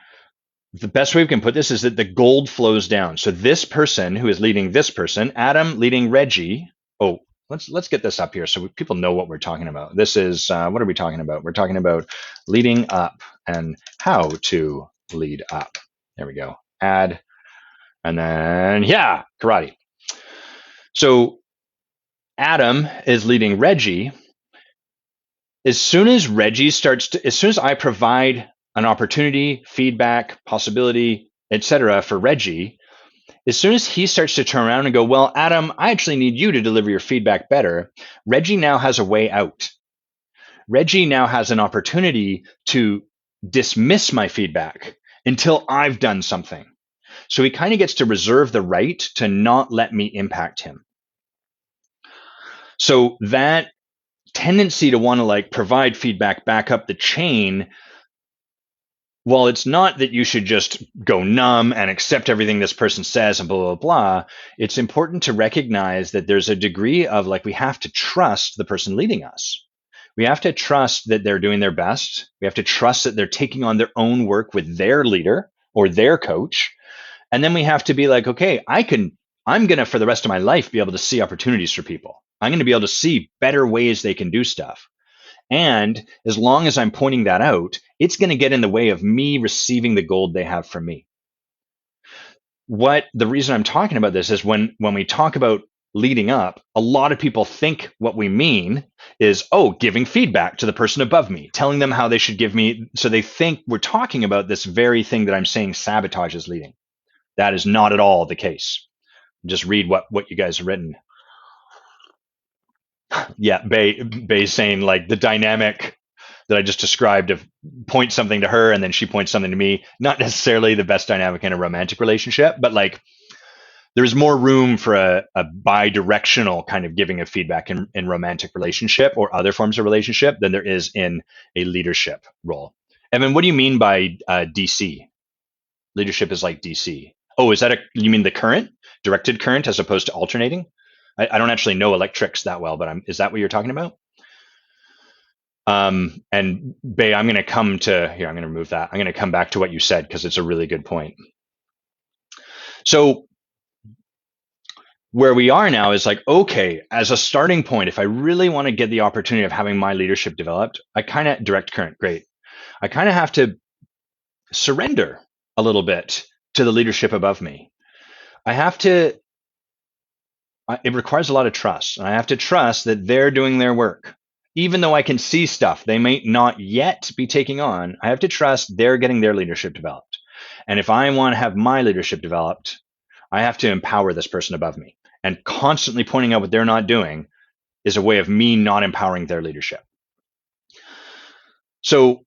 the best way we can put this is that the gold flows down. So this person who is leading this person, Adam leading Reggie. Oh, let's get this up here so people know what we're talking about. This is, what are we talking about? We're talking about leading up and how to lead up. There we go. Add, and then, yeah, karate. So Adam is leading Reggie. As soon as I provide an opportunity, feedback, possibility, etc. for Reggie, as soon as he starts to turn around and go, well, Adam, I actually need you to deliver your feedback better, Reggie now has a way out. Reggie now has an opportunity to dismiss my feedback until I've done something. So he kind of gets to reserve the right to not let me impact him. So that tendency to want to like provide feedback back up the chain while it's not that you should just go numb and accept everything this person says and blah, blah, blah, it's important to recognize that there's a degree of like, we have to trust the person leading us. We have to trust that they're doing their best. We have to trust that they're taking on their own work with their leader or their coach. And then we have to be like, okay, I'm going to, for the rest of my life, be able to see opportunities for people. I'm going to be able to see better ways they can do stuff. And as long as I'm pointing that out, it's going to get in the way of me receiving the gold they have from me. What the reason I'm talking about this is when we talk about leading up, a lot of people think what we mean is, oh, giving feedback to the person above me, telling them how they should give me. So they think we're talking about this very thing that I'm saying sabotages leading. That is not at all the case. Just read what you guys have written. Yeah, Bay's saying like the dynamic that I just described of point something to her and then she points something to me, not necessarily the best dynamic in a romantic relationship, but like there's more room for a bi-directional kind of giving of feedback in romantic relationship or other forms of relationship than there is in a leadership role. Evan, what do you mean by DC? Leadership is like DC. Oh, is that you mean the current, directed current as opposed to alternating? I don't actually know electrics that well, but is that what you're talking about? And Bay, I'm going to come to here. I'm going to remove that. I'm going to come back to what you said because it's a really good point. So where we are now is like, okay, as a starting point, if I really want to get the opportunity of having my leadership developed, I kind of direct current, great. I kind of have to surrender a little bit to the leadership above me. I have to, it requires a lot of trust. And I have to trust that they're doing their work. Even though I can see stuff they may not yet be taking on, I have to trust they're getting their leadership developed. And if I want to have my leadership developed, I have to empower this person above me. And constantly pointing out what they're not doing is a way of me not empowering their leadership. So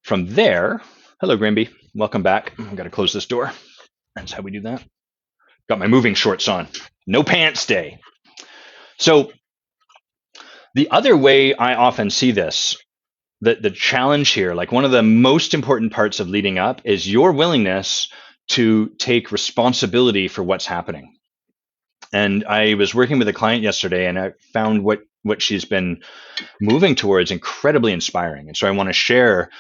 from there, hello, Grimby. Welcome back. I've got to close this door. That's how we do that. Got my moving shorts on. No pants day. So the other way I often see this, the challenge here, like one of the most important parts of leading up is your willingness to take responsibility for what's happening. And I was working with a client yesterday and I found what she's been moving towards incredibly inspiring. And so I want to share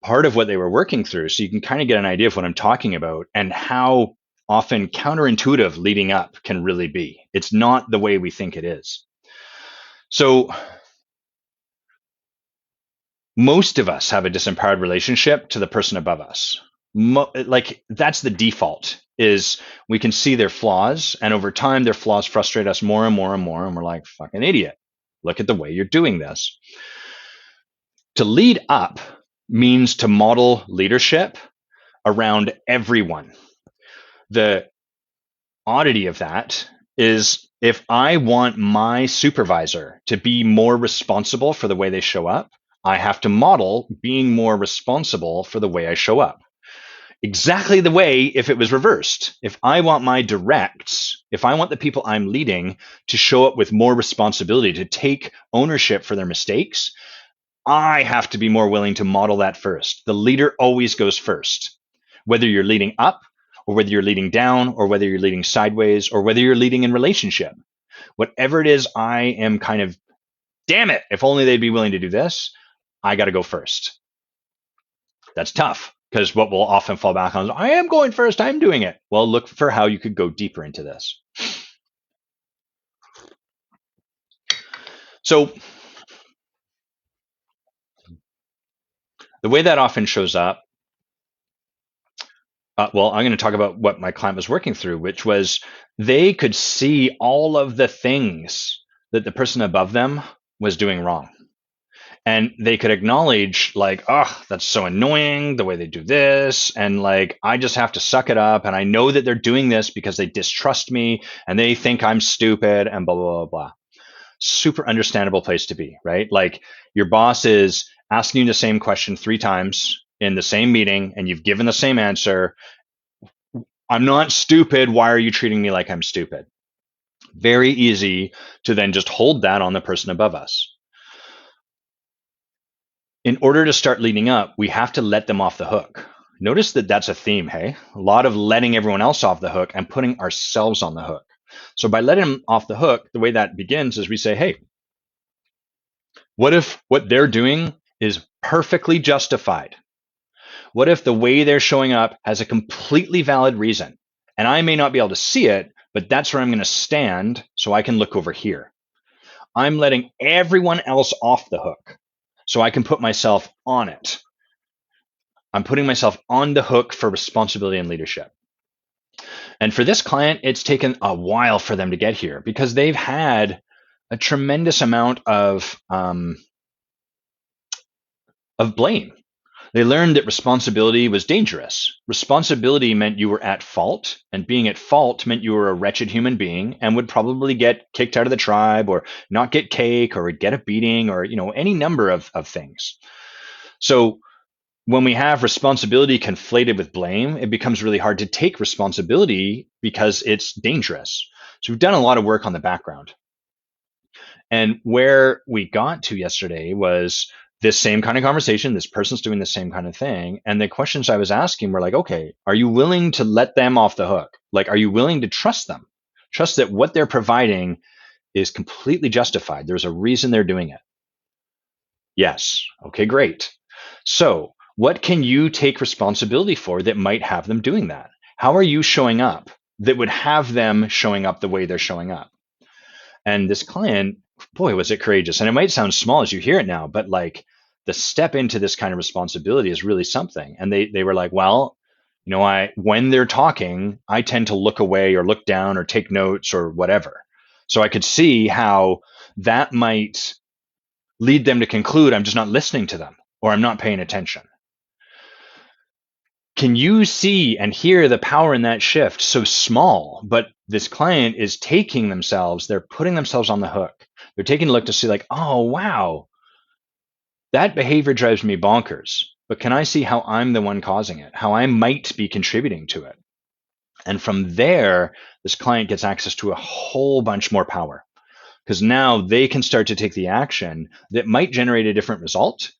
part of what they were working through so you can kind of get an idea of what I'm talking about and how often counterintuitive leading up can really be. It's not the way we think it is. So most of us have a disempowered relationship to the person above us. Like that's the default, is we can see their flaws, and over time their flaws frustrate us more and more and more, and we're like, fucking idiot, look at the way you're doing this. To lead up means to model leadership around everyone. The oddity of that is if I want my supervisor to be more responsible for the way they show up, I have to model being more responsible for the way I show up. Exactly the way if it was reversed. If I want my directs, if I want the people I'm leading to show up with more responsibility, to take ownership for their mistakes, I have to be more willing to model that first. The leader always goes first. Whether you're leading up, or whether you're leading down, or whether you're leading sideways, or whether you're leading in relationship. Whatever it is, I am kind of, damn it, if only they'd be willing to do this, I got to go first. That's tough because what we'll often fall back on is, I am going first, I'm doing it. Well, look for how you could go deeper into this. So the way that often shows up, well, I'm going to talk about what my client was working through, which was they could see all of the things that the person above them was doing wrong. And they could acknowledge like, oh, that's so annoying the way they do this. And like, I just have to suck it up. And I know that they're doing this because they distrust me and they think I'm stupid and blah, blah, blah, blah. Super understandable place to be, right? Like your boss is asking you the same question 3 times in the same meeting and you've given the same answer. I'm not stupid. Why are you treating me like I'm stupid? Very easy to then just hold that on the person above us. In order to start leading up, we have to let them off the hook. Notice that that's a theme, hey? A lot of letting everyone else off the hook and putting ourselves on the hook. So by letting them off the hook, the way that begins is we say, hey, what if what they're doing is perfectly justified? What if the way they're showing up has a completely valid reason? And I may not be able to see it, but that's where I'm going to stand so I can look over here. I'm letting everyone else off the hook so I can put myself on it. I'm putting myself on the hook for responsibility and leadership. And for this client, it's taken a while for them to get here because they've had a tremendous amount of blame. They learned that responsibility was dangerous. Responsibility meant you were at fault, and being at fault meant you were a wretched human being and would probably get kicked out of the tribe or not get cake or get a beating or any number of things. So when we have responsibility conflated with blame, it becomes really hard to take responsibility because it's dangerous. So we've done a lot of work on the background. And where we got to yesterday was this same kind of conversation. This person's doing the same kind of thing. And the questions I was asking were like, okay, are you willing to let them off the hook? Like, are you willing to trust them? Trust that what they're providing is completely justified. There's a reason they're doing it. Yes. Okay, great. So what can you take responsibility for that might have them doing that? How are you showing up that would have them showing up the way they're showing up? And this client, boy, was it courageous. And it might sound small as you hear it now, but like the step into this kind of responsibility is really something. And they were like, well, when they're talking, I tend to look away or look down or take notes or whatever. So I could see how that might lead them to conclude I'm just not listening to them or I'm not paying attention. Can you see and hear the power in that shift? So small, but this client is taking themselves, they're putting themselves on the hook. They're taking a look to see like, oh, wow, that behavior drives me bonkers. But can I see how I'm the one causing it, how I might be contributing to it? And from there, this client gets access to a whole bunch more power because now they can start to take the action that might generate a different result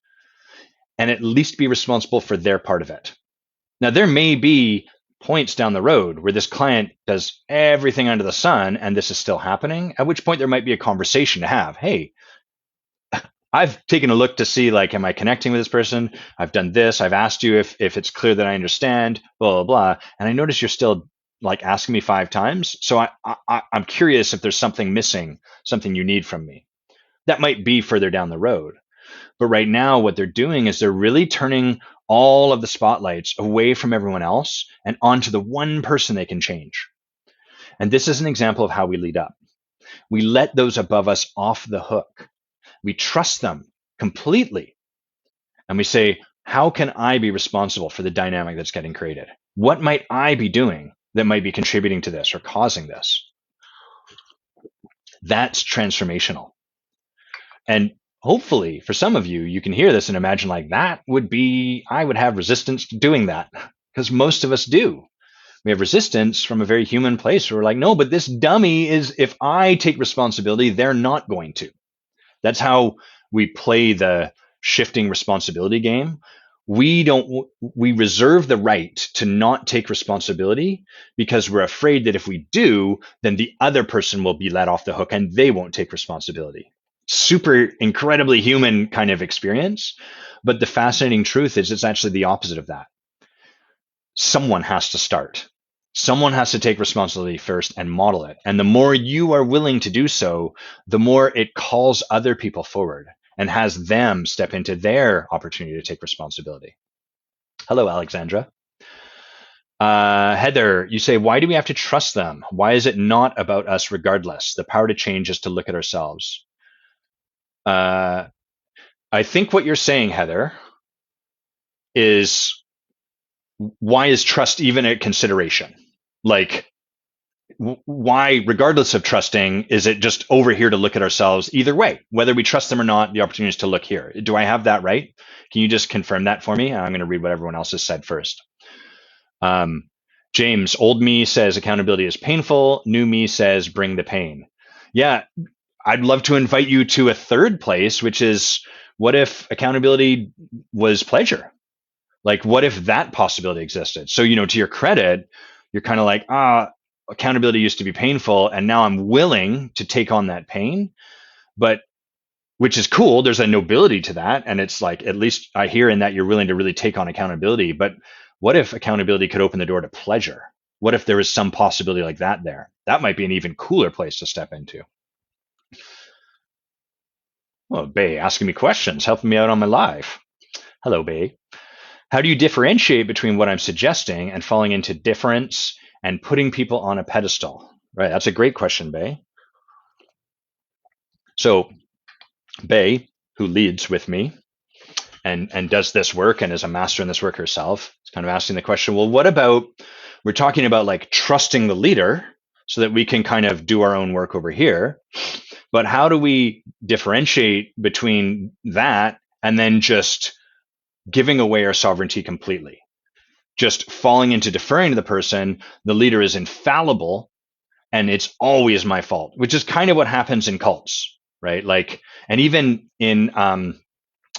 and at least be responsible for their part of it. Now, there may be points down the road where this client does everything under the sun and this is still happening, at which point there might be a conversation to have. Hey, I've taken a look to see, like, am I connecting with this person? I've done this. I've asked you if it's clear that I understand, blah, blah, blah. And I notice you're still like asking me 5 times. So I'm curious if there's something missing, something you need from me. That might be further down the road. But right now, what they're doing is they're really turning all of the spotlights away from everyone else and onto the one person they can change. And this is an example of how we lead up. We let those above us off the hook. We trust them completely. And we say, how can I be responsible for the dynamic that's getting created? What might I be doing that might be contributing to this or causing this? That's transformational. And hopefully for some of you, you can hear this and imagine like that would be, I would have resistance to doing that because most of us do. We have resistance from a very human place where we're like, no, but this dummy is, if I take responsibility, they're not going to. That's how we play the shifting responsibility game. We reserve the right to not take responsibility because we're afraid that if we do, then the other person will be let off the hook and they won't take responsibility. Super incredibly human kind of experience. But the fascinating truth is it's actually the opposite of that. Someone has to start. Someone has to take responsibility first and model it. And the more you are willing to do so, the more it calls other people forward and has them step into their opportunity to take responsibility. Hello, Alexandra. Heather, you say, why do we have to trust them? Why is it not about us regardless? The power to change is to look at ourselves. I think what you're saying, Heather, is why is trust even a consideration? Like, why, regardless of trusting, is it just over here to look at ourselves either way? Whether we trust them or not, the opportunity is to look here. Do I have that right? Can you just confirm that for me? I'm going to read what everyone else has said first. James, old me says accountability is painful. New me says bring the pain. Yeah, I'd love to invite you to a third place, which is, what if accountability was pleasure? Like, what if that possibility existed? So, to your credit, you're kind of like, accountability used to be painful, and now I'm willing to take on that pain. But which is cool. There's a nobility to that. And it's like, at least I hear in that you're willing to really take on accountability. But what if accountability could open the door to pleasure? What if there was some possibility like that there? That might be an even cooler place to step into. Well, Bay asking me questions, helping me out on my live. Hello, Bay. How do you differentiate between what I'm suggesting and falling into difference and putting people on a pedestal? Right. That's a great question, Bay. So Bay, who leads with me and does this work and is a master in this work herself, is kind of asking the question, well, what about, we're talking about like trusting the leader so that we can kind of do our own work over here. But how do we differentiate between that and then just giving away our sovereignty completely? Just falling into deferring to the person, the leader is infallible and it's always my fault, which is kind of what happens in cults, right? Like, and even in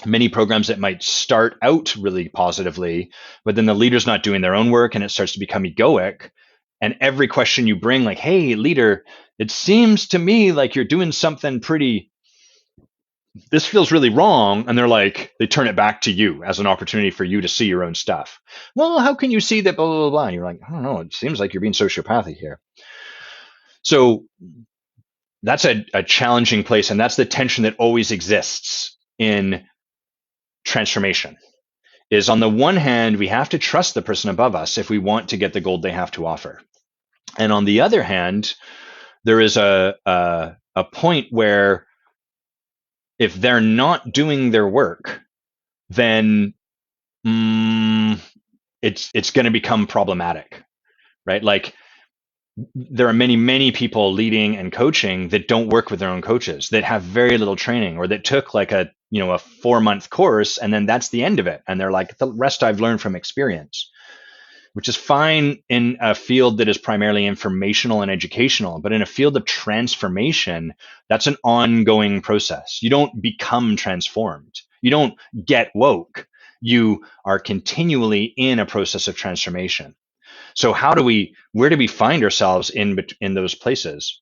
many programs that might start out really positively, but then the leader's not doing their own work and it starts to become egoic. And every question you bring, like, hey, leader, it seems to me like you're doing something pretty, this feels really wrong. And they're like, they turn it back to you as an opportunity for you to see your own stuff. Well, how can you see that, blah, blah, blah. And you're like, I don't know, it seems like you're being sociopathic here. So that's a challenging place. And that's the tension that always exists in transformation. Is on the one hand, we have to trust the person above us if we want to get the gold they have to offer. And on the other hand, there is a point where if they're not doing their work, then it's going to become problematic, right? Like, there are many, many people leading and coaching that don't work with their own coaches, that have very little training, or that took like a 4-month course and then that's the end of it. And they're like, the rest I've learned from experience, which is fine in a field that is primarily informational and educational. But in a field of transformation, that's an ongoing process. You don't become transformed. You don't get woke. You are continually in a process of transformation. So where do we find ourselves in those places?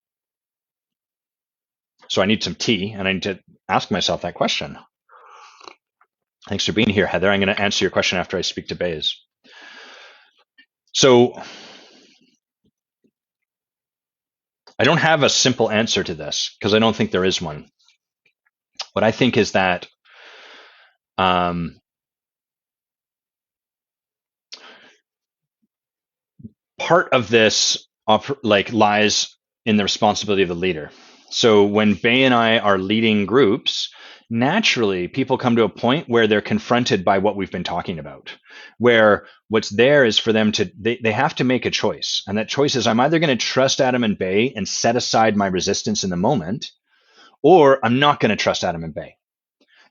So I need some tea and I need to ask myself that question. Thanks for being here, Heather. I'm going to answer your question after I speak to Bays. So I don't have a simple answer to this because I don't think there is one. What I think is that part of this lies in the responsibility of the leader. So when Bay and I are leading groups, naturally people come to a point where they're confronted by what we've been talking about, where what's there is for them to, they have to make a choice. And that choice is, I'm either going to trust Adam and Bay and set aside my resistance in the moment, or I'm not going to trust Adam and Bay.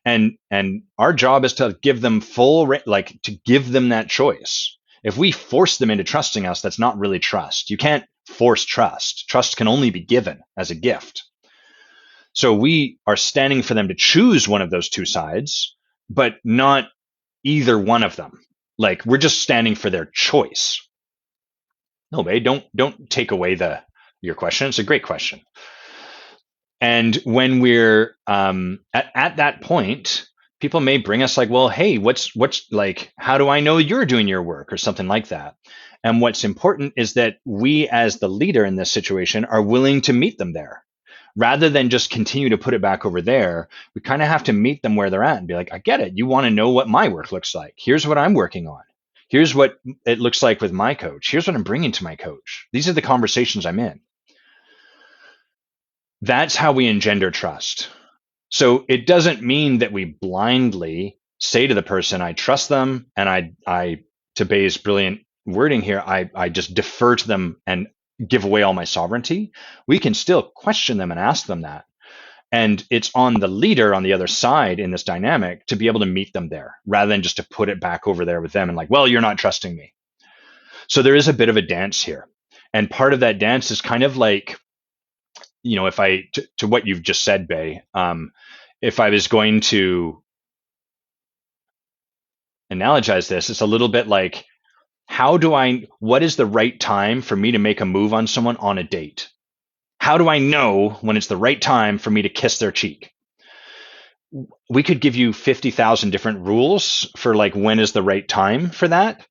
And our job is to give them to give them that choice. If we force them into trusting us, that's not really trust. You can't force trust. Trust can only be given as a gift. So we are standing for them to choose one of those two sides, but not either one of them. Like, we're just standing for their choice. No, Bay, don't take away your question. It's a great question. And when we're at that point, people may bring us like, well, hey, what's like, how do I know you're doing your work, or something like that? And what's important is that we, as the leader in this situation, are willing to meet them there. Rather than just continue to put it back over there, we kind of have to meet them where they're at and be like, I get it. You want to know what my work looks like. Here's what I'm working on. Here's what it looks like with my coach. Here's what I'm bringing to my coach. These are the conversations I'm in. That's how we engender trust. So it doesn't mean that we blindly say to the person, I trust them, and I to Bay's brilliant wording here, I just defer to them and give away all my sovereignty. We can still question them and ask them that. And it's on the leader on the other side in this dynamic to be able to meet them there, rather than just to put it back over there with them and like, well, you're not trusting me. So there is a bit of a dance here. And part of that dance is kind of like if to what you've just said, Bay, if I was going to analogize this, it's a little bit like, what is the right time for me to make a move on someone on a date? How do I know when it's the right time for me to kiss their cheek? We could give you 50,000 different rules for like when is the right time for that,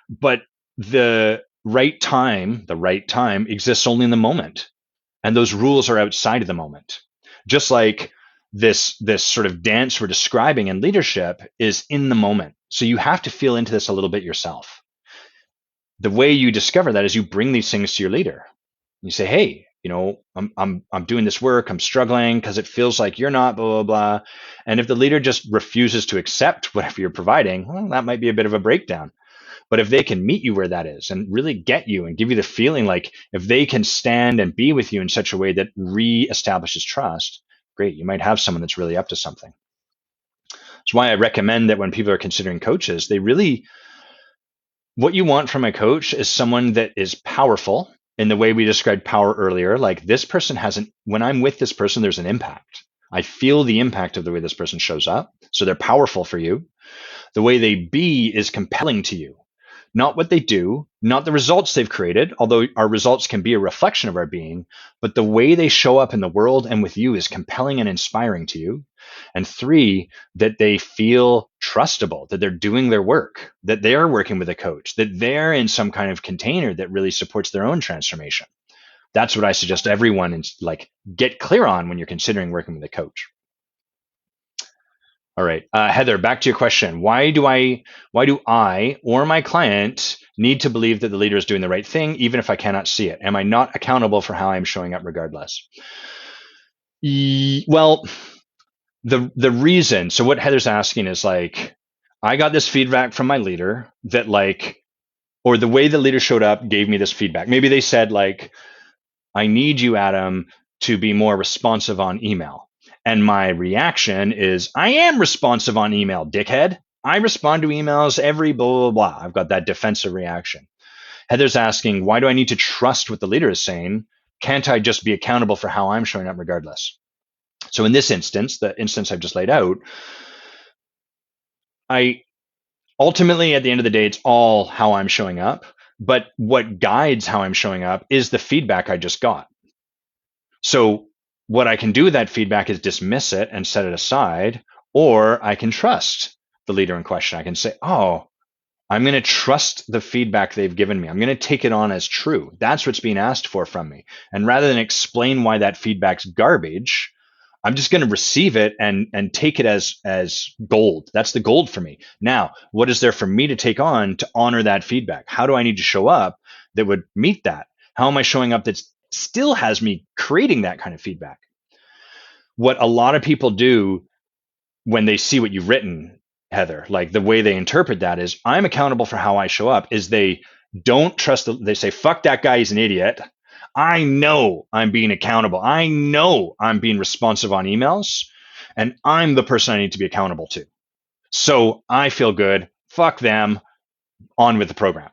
but the right time exists only in the moment, and those rules are outside of the moment. Just like this sort of dance we're describing in leadership is in the moment. So you have to feel into this a little bit yourself. The way you discover that is you bring these things to your leader. You say, hey, I'm doing this work, I'm struggling because it feels like you're not, blah, blah, blah. And if the leader just refuses to accept whatever you're providing, well, that might be a bit of a breakdown. But if they can meet you where that is and really get you and give you the feeling, like if they can stand and be with you in such a way that reestablishes trust, great, you might have someone that's really up to something. That's why I recommend that when people are considering coaches, what you want from a coach is someone that is powerful in the way we described power earlier. Like, this person when I'm with this person, there's an impact. I feel the impact of the way this person shows up. So they're powerful for you. The way they be is compelling to you. Not what they do, not the results they've created, although our results can be a reflection of our being, but the way they show up in the world and with you is compelling and inspiring to you. And 3, that they feel trustable, that they're doing their work, that they're working with a coach, that they're in some kind of container that really supports their own transformation. That's what I suggest everyone get clear on when you're considering working with a coach. All right, Heather, back to your question. Why do I or my client need to believe that the leader is doing the right thing, even if I cannot see it? Am I not accountable for how I'm showing up regardless? Well, the reason. So what Heather's asking is like, I got this feedback from my leader that or the way the leader showed up gave me this feedback. Maybe they said like, I need you, Adam, to be more responsive on email. And my reaction is, I am responsive on email, dickhead. I respond to emails every blah, blah, blah. I've got that defensive reaction. Heather's asking, why do I need to trust what the leader is saying? Can't I just be accountable for how I'm showing up regardless? So in this instance, the instance I've just laid out, ultimately, at the end of the day, it's all how I'm showing up. But what guides how I'm showing up is the feedback I just got. So what I can do with that feedback is dismiss it and set it aside, or I can trust the leader in question. I can say, oh, I'm going to trust the feedback they've given me. I'm going to take it on as true. That's what's being asked for from me. And rather than explain why that feedback's garbage, I'm just going to receive it and take it as gold. That's the gold for me. Now, what is there for me to take on to honor that feedback? How do I need to show up that would meet that? How am I showing up that still has me creating that kind of feedback? What a lot of people do when they see what you've written, Heather, like the way they interpret that is, I'm accountable for how I show up, is they don't trust, they say, fuck that guy, he's an idiot. I know I'm being accountable. I know I'm being responsive on emails, and I'm the person I need to be accountable to. So I feel good. Fuck them. On with the program.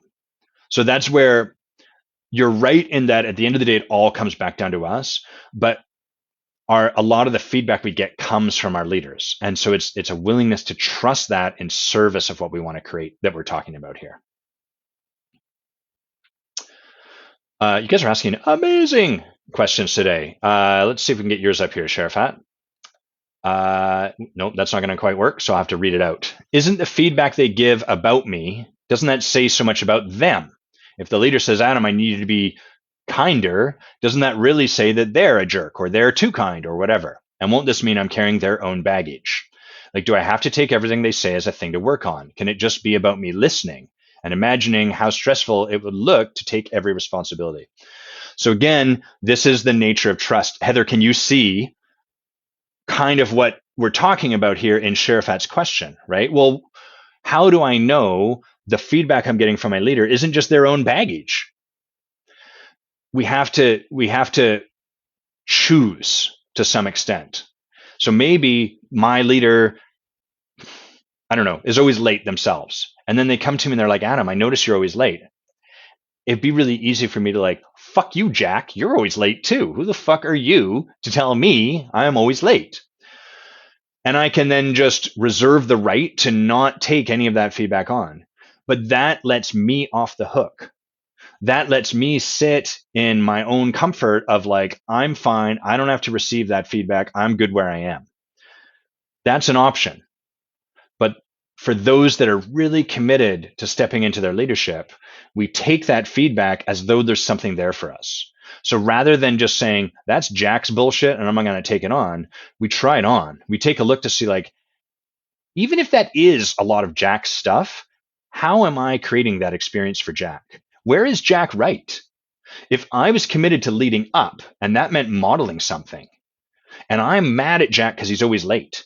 So that's where you're right in that at the end of the day, it all comes back down to us. But a lot of the feedback we get comes from our leaders. And so it's a willingness to trust that in service of what we want to create that we're talking about here. You guys are asking amazing questions today. Let's see if we can get yours up here, Sharafat. Nope, that's not going to quite work, so I'll have to read it out. Isn't the feedback they give about me, doesn't that say so much about them? If the leader says, Adam, I need you to be kinder, doesn't that really say that they're a jerk or they're too kind or whatever? And won't this mean I'm carrying their own baggage? Like, do I have to take everything they say as a thing to work on? Can it just be about me listening and imagining how stressful it would look to take every responsibility? So again, this is the nature of trust. Heather, can you see kind of what we're talking about here in Sharafat's question, right? Well, how do I know the feedback I'm getting from my leader isn't just their own baggage? We have to choose to some extent. So maybe my leader, I don't know, is always late themselves. And then they come to me and they're like, Adam, I notice you're always late. it'd be really easy for me to like, fuck you, Jack. You're always late too. Who the fuck are you to tell me I'm always late? And I can then just reserve the right to not take any of that feedback on. But that lets me off the hook. That lets me sit in my own comfort of like, I'm fine. I don't have to receive that feedback. I'm good where I am. That's an option. But for those that are really committed to stepping into their leadership, we take that feedback as though there's something there for us. So rather than just saying, that's Jack's bullshit and I'm not going to take it on, we try it on. We take a look to see, like, even if that is a lot of Jack's stuff, how am I creating that experience for Jack? Where is Jack right? If I was committed to leading up and that meant modeling something, and I'm mad at Jack because he's always late,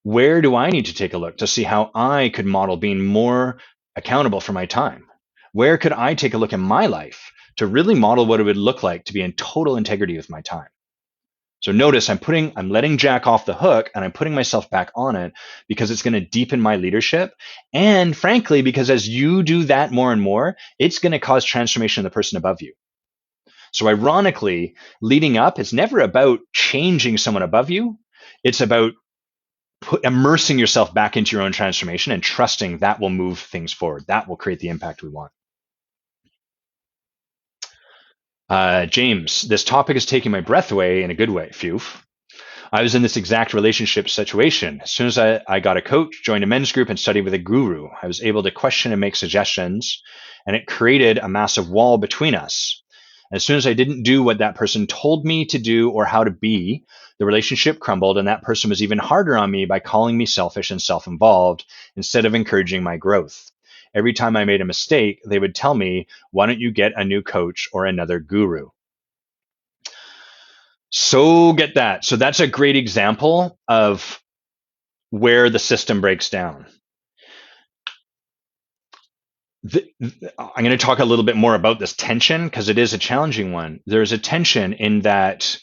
where do I need to take a look to see how I could model being more accountable for my time? Where could I take a look in my life to really model what it would look like to be in total integrity with my time? So notice I'm letting Jack off the hook and I'm putting myself back on it because it's going to deepen my leadership. And frankly, because as you do that more and more, it's going to cause transformation in the person above you. So ironically, leading up is never about changing someone above you. It's about immersing yourself back into your own transformation and trusting that will move things forward. That will create the impact we want. James, this topic is taking my breath away in a good way. Phew. I was in this exact relationship situation. As soon as I got a coach, joined a men's group, and studied with a guru, I was able to question and make suggestions, and it created a massive wall between us. As soon as I didn't do what that person told me to do or how to be, the relationship crumbled, and that person was even harder on me by calling me selfish and self-involved instead of encouraging my growth. Every time I made a mistake, they would tell me, why don't you get a new coach or another guru? So get that. So that's a great example of where the system breaks down. I'm going to talk a little bit more about this tension because it is a challenging one. There's a tension in that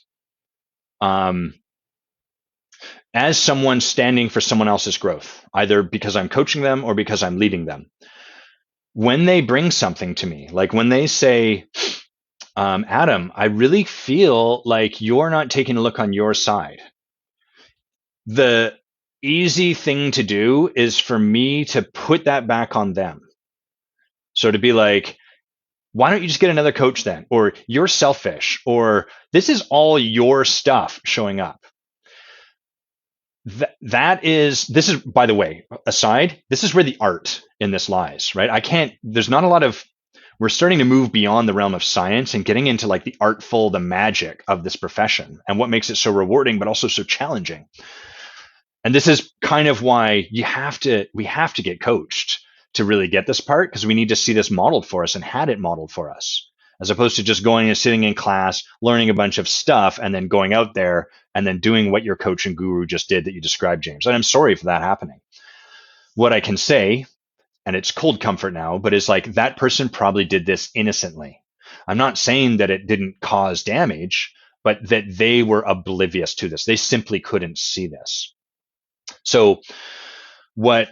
as someone standing for someone else's growth, either because I'm coaching them or because I'm leading them, when they bring something to me, like when they say, Adam, I really feel like you're not taking a look on your side. The easy thing to do is for me to put that back on them. So to be like, why don't you just get another coach then? Or you're selfish, or this is all your stuff showing up. This is, by the way, aside, this is where the art in this lies, right? There's not a lot of, we're starting to move beyond the realm of science and getting into like the artful, the magic of this profession and what makes it so rewarding, but also so challenging. And this is kind of why we have to get coached to really get this part, because we need to see this modeled for us and had it modeled for us, as opposed to just going and sitting in class, learning a bunch of stuff, and then going out there and then doing what your coach and guru just did that you described, James. And I'm sorry for that happening. What I can say, and it's cold comfort now, but is like that person probably did this innocently. I'm not saying that it didn't cause damage, but that they were oblivious to this. They simply couldn't see this. So what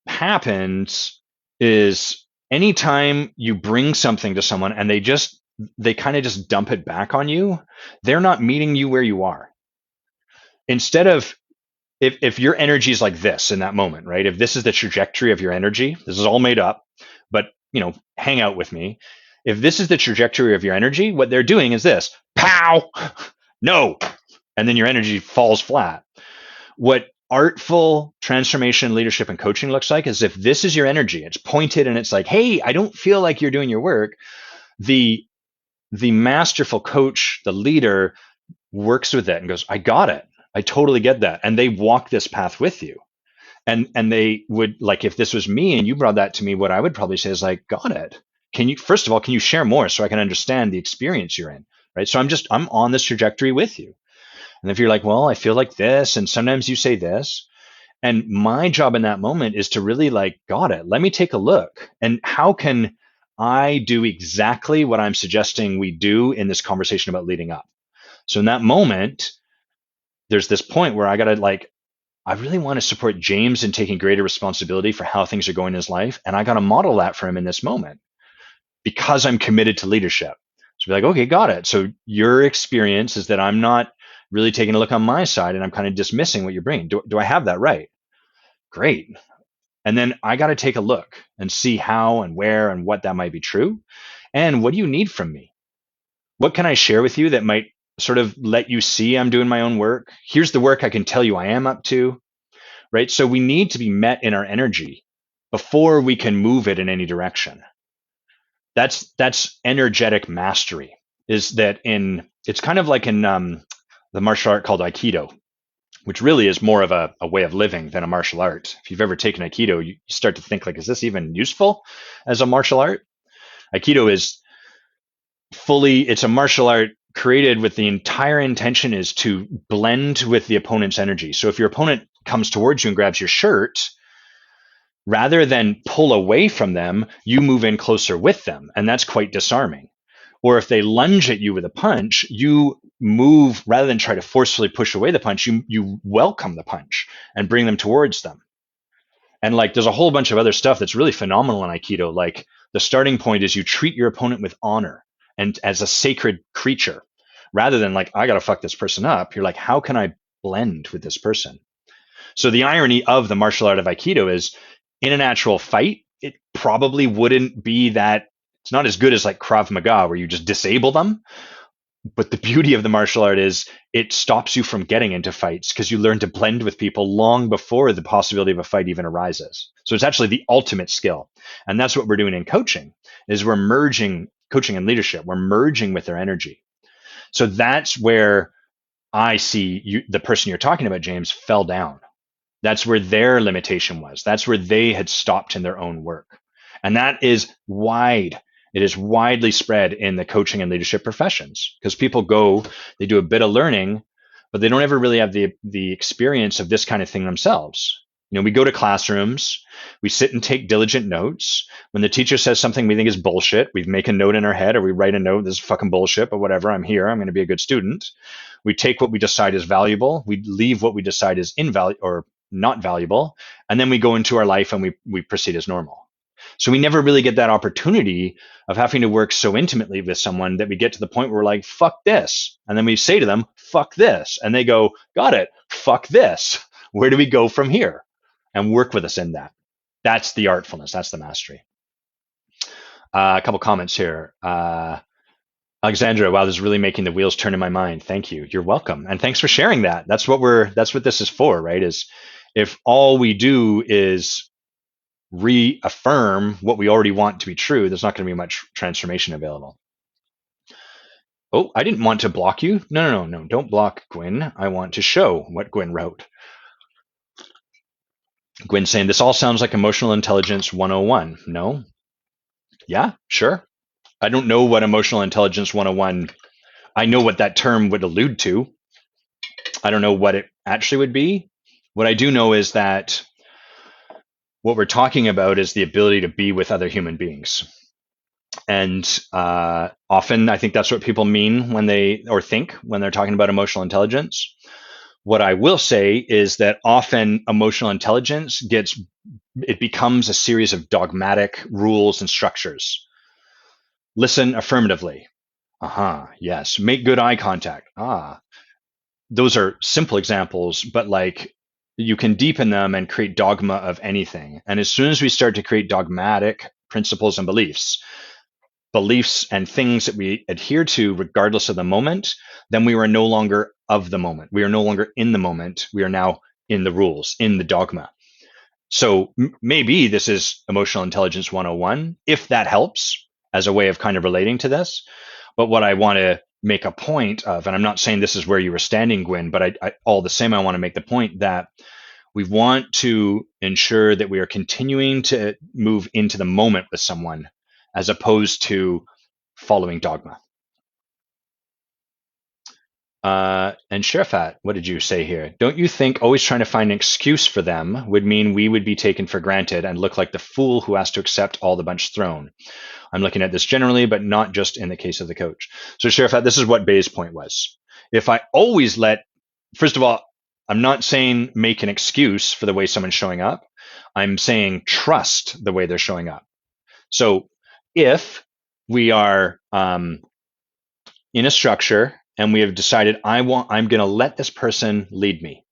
happens is anytime you bring something to someone and they kind of just dump it back on you, they're not meeting you where you are. Instead of, if your energy is like this in that moment, right? If this is the trajectory of your energy, this is all made up, but hang out with me. If this is the trajectory of your energy, what they're doing is this: pow, no, and then your energy falls flat. What artful transformation, leadership, and coaching looks like is if this is your energy, it's pointed and it's like, hey, I don't feel like you're doing your work. The masterful coach, the leader, works with it and goes, I got it. I totally get that. And they walk this path with you. And they would, like, if this was me and you brought that to me, what I would probably say is like, got it. First of all, can you share more so I can understand the experience you're in? Right. So I'm on this trajectory with you. And if you're like, well, I feel like this, and sometimes you say this, and my job in that moment is to really like, got it. Let me take a look. And how can I do exactly what I'm suggesting we do in this conversation about leading up? So in that moment, there's this point where I got to like, I really want to support James in taking greater responsibility for how things are going in his life. And I got to model that for him in this moment. because I'm committed to leadership. So be like, okay, got it. So your experience is that I'm not really taking a look on my side and I'm kind of dismissing what you're bringing. Do I have that right? Great. And then I got to take a look and see how and where and what that might be true. And what do you need from me? What can I share with you that might sort of let you see I'm doing my own work? Here's the work I can tell you I am up to, right? So we need to be met in our energy before we can move it in any direction. That's energetic mastery. Is that in it's kind of like in the martial art called Aikido, which really is more of a way of living than a martial art. If you've ever taken Aikido, you start to think like, is this even useful as a martial art? Aikido is it's a martial art created with the entire intention is to blend with the opponent's energy. So if your opponent comes towards you and grabs your shirt, rather than pull away from them, you move in closer with them. And that's quite disarming. Or if they lunge at you with a punch, you move rather than try to forcefully push away the punch, you welcome the punch and bring them towards them. And like there's a whole bunch of other stuff that's really phenomenal in Aikido. Like the starting point is you treat your opponent with honor and as a sacred creature, rather than like, I gotta fuck this person up. You're like, how can I blend with this person? So the irony of the martial art of Aikido is in an actual fight, it probably wouldn't be that it's not as good as like Krav Maga where you just disable them. But the beauty of the martial art is it stops you from getting into fights because you learn to blend with people long before the possibility of a fight even arises. So it's actually the ultimate skill. And that's what we're doing in coaching is we're merging coaching and leadership. We're merging with their energy. So that's where I see the person you're talking about, James, fell down. That's where their limitation was. That's where they had stopped in their own work. And that is wide. It is widely spread in the coaching and leadership professions because people go, they do a bit of learning, but they don't ever really have the experience of this kind of thing themselves. You know, we go to classrooms, we sit and take diligent notes. When the teacher says something we think is bullshit, we make a note in our head or we write a note, this is fucking bullshit, but whatever, I'm here, I'm going to be a good student. We take what we decide is valuable, we leave what we decide is invaluable or not valuable, and then we go into our life and we proceed as normal. So we never really get that opportunity of having to work so intimately with someone that we get to the point where we're like, fuck this. And then we say to them, fuck this. And they go, got it, fuck this. Where do we go from here? And work with us in that. That's the artfulness. That's the mastery. A couple comments here. Alexandra, wow, this is really making the wheels turn in my mind. Thank you. You're welcome. And thanks for sharing that. That's what this is for, right? Is if all we do is reaffirm what we already want to be true, there's not going to be much transformation available. Oh, I didn't want to block you. No. Don't block Gwyn. I want to show what Gwyn wrote. Gwyn saying, this all sounds like emotional intelligence 101. No? Yeah, sure. I don't know what emotional intelligence 101, I know what that term would allude to. I don't know what it actually would be. What I do know is that what we're talking about is the ability to be with other human beings. And often I think that's what people mean when think when they're talking about emotional intelligence. What I will say is that often emotional intelligence becomes a series of dogmatic rules and structures. Listen affirmatively. Yes. Make good eye contact. Those are simple examples, but like you can deepen them and create dogma of anything. And as soon as we start to create dogmatic principles and beliefs and things that we adhere to regardless of the moment, then we are no longer of the moment. We are no longer in the moment. We are now in the rules, in the dogma. So maybe this is emotional intelligence 101, if that helps as a way of kind of relating to this. But what I want to make a point of, and I'm not saying this is where you were standing, Gwyn, but I all the same, I want to make the point that we want to ensure that we are continuing to move into the moment with someone as opposed to following dogma. And Sherfat, what did you say here? Don't you think always trying to find an excuse for them would mean we would be taken for granted and look like the fool who has to accept all the bunch thrown? I'm looking at this generally, but not just in the case of the coach. So Sherfat, this is what Bay's point was. If I always first of all, I'm not saying make an excuse for the way someone's showing up. I'm saying trust the way they're showing up. So if We are in a structure, and we have decided I'm going to let this person lead me.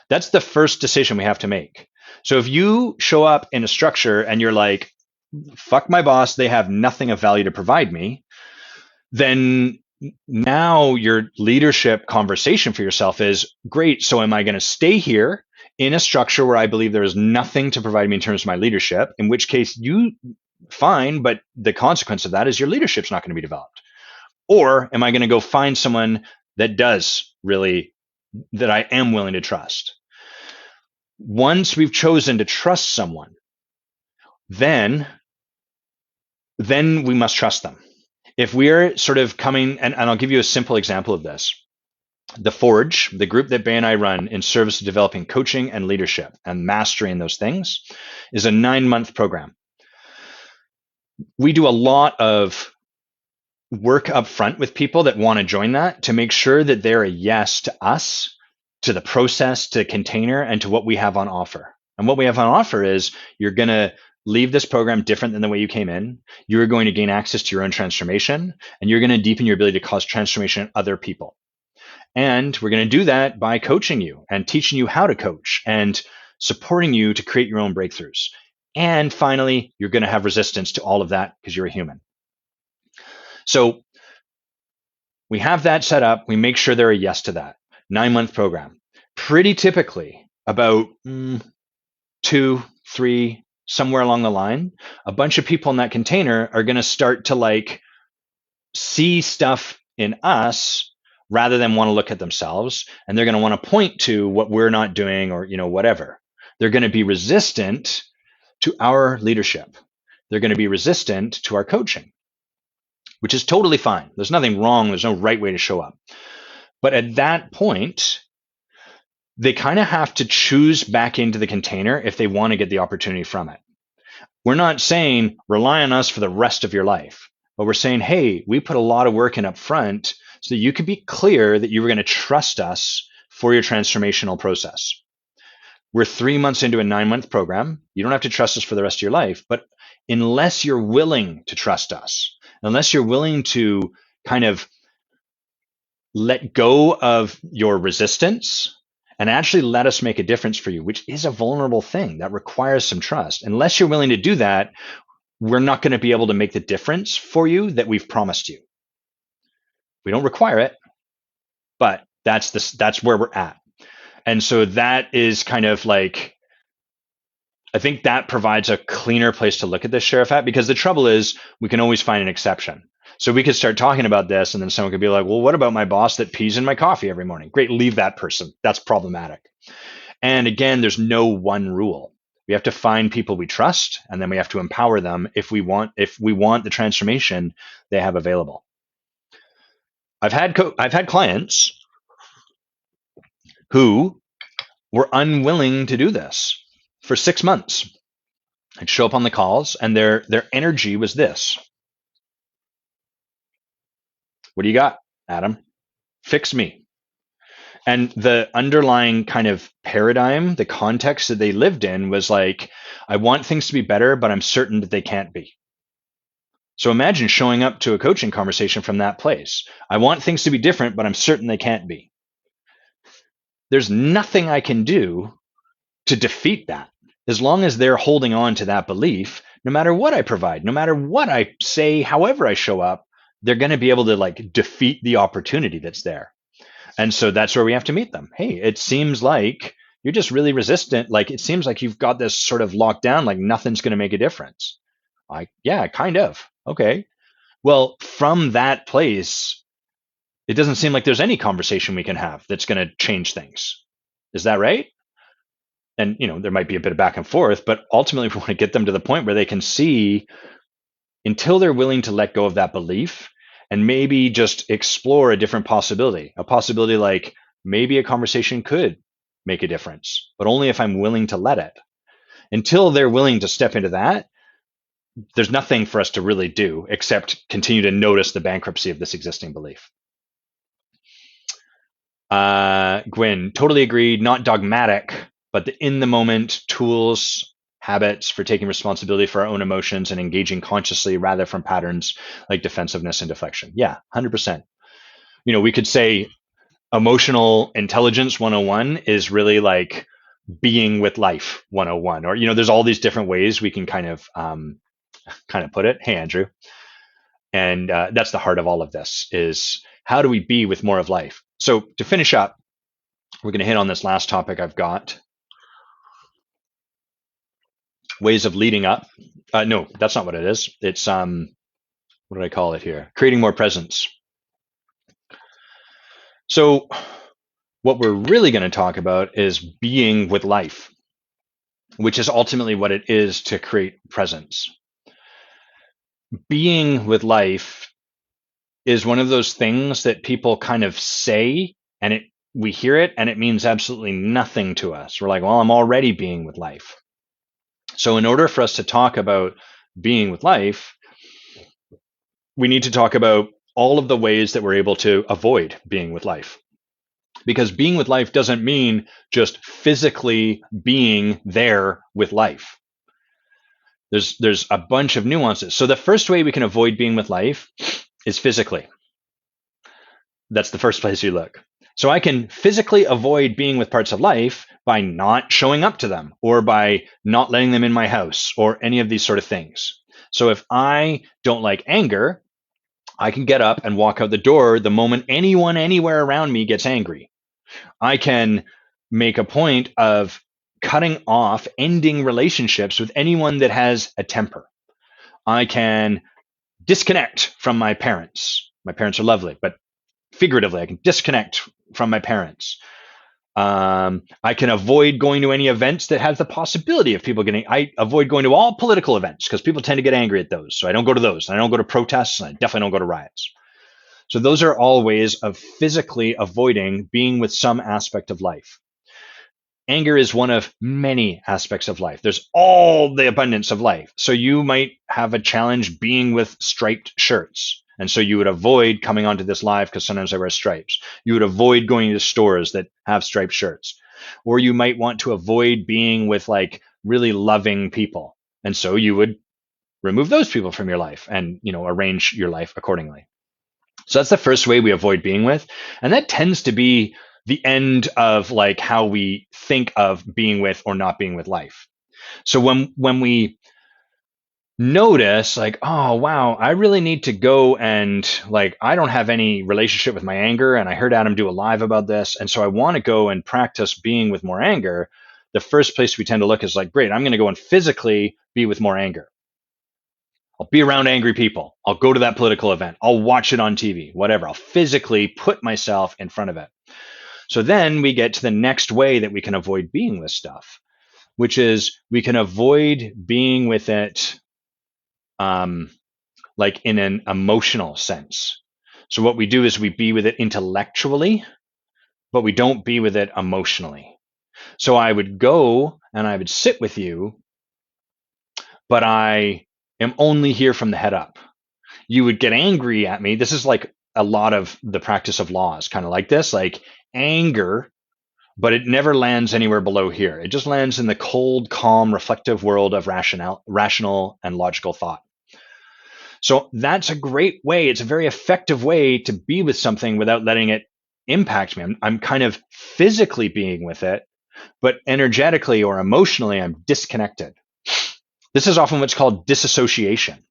That's the first decision we have to make. So if you show up in a structure and you're like, fuck my boss, they have nothing of value to provide me, then now your leadership conversation for yourself is, great, so am I going to stay here in a structure where I believe there is nothing to provide me in terms of my leadership, in which case you fine, but the consequence of that is your leadership's not going to be developed? Or am I going to go find someone that does really, that I am willing to trust? Once we've chosen to trust someone, then we must trust them. If we're sort of coming, and I'll give you a simple example of this. The Forge, the group that Bay and I run in service of developing coaching and leadership and mastering those things, is a 9-month program. We do a lot of work up front with people that want to join that to make sure that they're a yes to us, to the process, to container, and to what we have on offer. And what we have on offer is you're going to leave this program different than the way you came in. You're going to gain access to your own transformation, and you're going to deepen your ability to cause transformation in other people. And we're going to do that by coaching you and teaching you how to coach and supporting you to create your own breakthroughs. And finally, you're going to have resistance to all of that because you're a human. So we have that set up. We make sure they're a yes to that. 9-month program. Pretty typically, about 2, 3, somewhere along the line, a bunch of people in that container are going to start to like see stuff in us rather than want to look at themselves, and they're going to want to point to what we're not doing, or whatever. They're going to be resistant to our leadership. They're going to be resistant to our coaching, which is totally fine. There's nothing wrong. There's no right way to show up. But at that point, they kind of have to choose back into the container if they want to get the opportunity from it. We're not saying rely on us for the rest of your life, but we're saying, hey, we put a lot of work in up front so that you could be clear that you were going to trust us for your transformational process. We're 3 months into a 9-month program. You don't have to trust us for the rest of your life, but unless you're willing to trust us, unless you're willing to kind of let go of your resistance and actually let us make a difference for you, which is a vulnerable thing that requires some trust. Unless you're willing to do that, we're not going to be able to make the difference for you that we've promised you. We don't require it, but that's where we're at. And so that is kind of like, I think that provides a cleaner place to look at this, Sheriff Hat, because the trouble is we can always find an exception. So we could start talking about this, and then someone could be like, well, what about my boss that pees in my coffee every morning? Great, leave that person. That's problematic. And again, there's no one rule. We have to find people we trust, and then we have to empower them if we want the transformation they have available. I've had clients who were unwilling to do this for 6 months. I'd show up on the calls, and their energy was this. What do you got, Adam? Fix me. And the underlying kind of paradigm, the context that they lived in was like, I want things to be better, but I'm certain that they can't be. So imagine showing up to a coaching conversation from that place. I want things to be different, but I'm certain they can't be. There's nothing I can do to defeat that. As long as they're holding on to that belief, no matter what I provide, no matter what I say, however I show up, they're going to be able to like defeat the opportunity that's there. And so that's where we have to meet them. Hey, it seems like you're just really resistant. Like, it seems like you've got this sort of locked down, like nothing's going to make a difference. Like, yeah, kind of. Okay. Well, from that place, it doesn't seem like there's any conversation we can have that's going to change things. Is that right? And, there might be a bit of back and forth, but ultimately we want to get them to the point where they can see, until they're willing to let go of that belief and maybe just explore a different possibility, a possibility like maybe a conversation could make a difference, but only if I'm willing to let it. Until they're willing to step into that, there's nothing for us to really do except continue to notice the bankruptcy of this existing belief. Gwen, totally agreed. Not dogmatic, but the in the moment tools habits, for taking responsibility for our own emotions and engaging consciously rather from patterns like defensiveness and deflection. Yeah, 100%. We could say emotional intelligence 101 is really like being with life 101, or there's all these different ways we can kind of put it. Hey, Andrew. And that's the heart of all of this, is how do we be with more of life? So to finish up, we're going to hit on this last topic I've got. Ways of leading up. No, that's not what it is. It's what did I call it here? Creating more presence. So what we're really going to talk about is being with life, which is ultimately what it is to create presence. Being with life is one of those things that people kind of say, and we hear it and it means absolutely nothing to us. We're like, well, I'm already being with life. So in order for us to talk about being with life, we need to talk about all of the ways that we're able to avoid being with life. Because being with life doesn't mean just physically being there with life. There's a bunch of nuances. So the first way we can avoid being with life is physically. That's the first place you look. So I can physically avoid being with parts of life by not showing up to them, or by not letting them in my house, or any of these sort of things. So if I don't like anger, I can get up and walk out the door the moment anyone anywhere around me gets angry. I can make a point of cutting off, ending relationships with anyone that has a temper. I can disconnect from my parents. My parents are lovely, but figuratively, I can disconnect from my parents. I can avoid going to any events that have the possibility of people getting. I avoid going to all political events because people tend to get angry at those. So I don't go to those. I don't go to protests, and I definitely don't go to riots. So those are all ways of physically avoiding being with some aspect of life. Anger is one of many aspects of life. There's all the abundance of life. So you might have a challenge being with striped shirts. And so you would avoid coming onto this live because sometimes I wear stripes. You would avoid going to stores that have striped shirts. Or you might want to avoid being with like really loving people. And so you would remove those people from your life and, arrange your life accordingly. So that's the first way we avoid being with. And that tends to be the end of like how we think of being with or not being with life. So when we notice like, oh wow, I really need to go, and like I don't have any relationship with my anger, and I heard Adam do a live about this, and so I want to go and practice being with more anger, the first place we tend to look is like, great, I'm going to go and physically be with more anger. I'll be around angry people. I'll go to that political event. I'll watch it on TV, whatever. I'll physically put myself in front of it. So then we get to the next way that we can avoid being with stuff, which is we can avoid being with it like in an emotional sense. So what we do is we be with it intellectually, but we don't be with it emotionally. So I would go and I would sit with you, but I am only here from the head up. You would get angry at me. This is like a lot of the practice of law is kind of like this, like anger, but it never lands anywhere below here. It just lands in the cold, calm, reflective world of rational and logical thought. So that's a great way. It's a very effective way to be with something without letting it impact me. I'm kind of physically being with it, but energetically or emotionally, I'm disconnected. This is often what's called disassociation.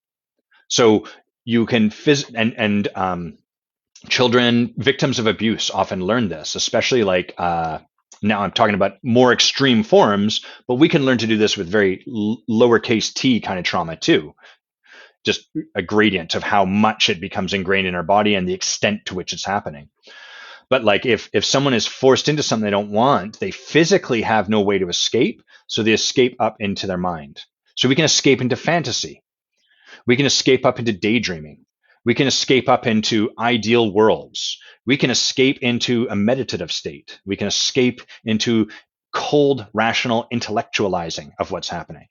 So you can children, victims of abuse, often learn this, especially like now I'm talking about more extreme forms, but we can learn to do this with very lowercase t kind of trauma too. Just a gradient of how much it becomes ingrained in our body and the extent to which it's happening. But like if someone is forced into something they don't want, they physically have no way to escape. So they escape up into their mind. So we can escape into fantasy. We can escape up into daydreaming. We can escape up into ideal worlds. We can escape into a meditative state. We can escape into cold, rational intellectualizing of what's happening.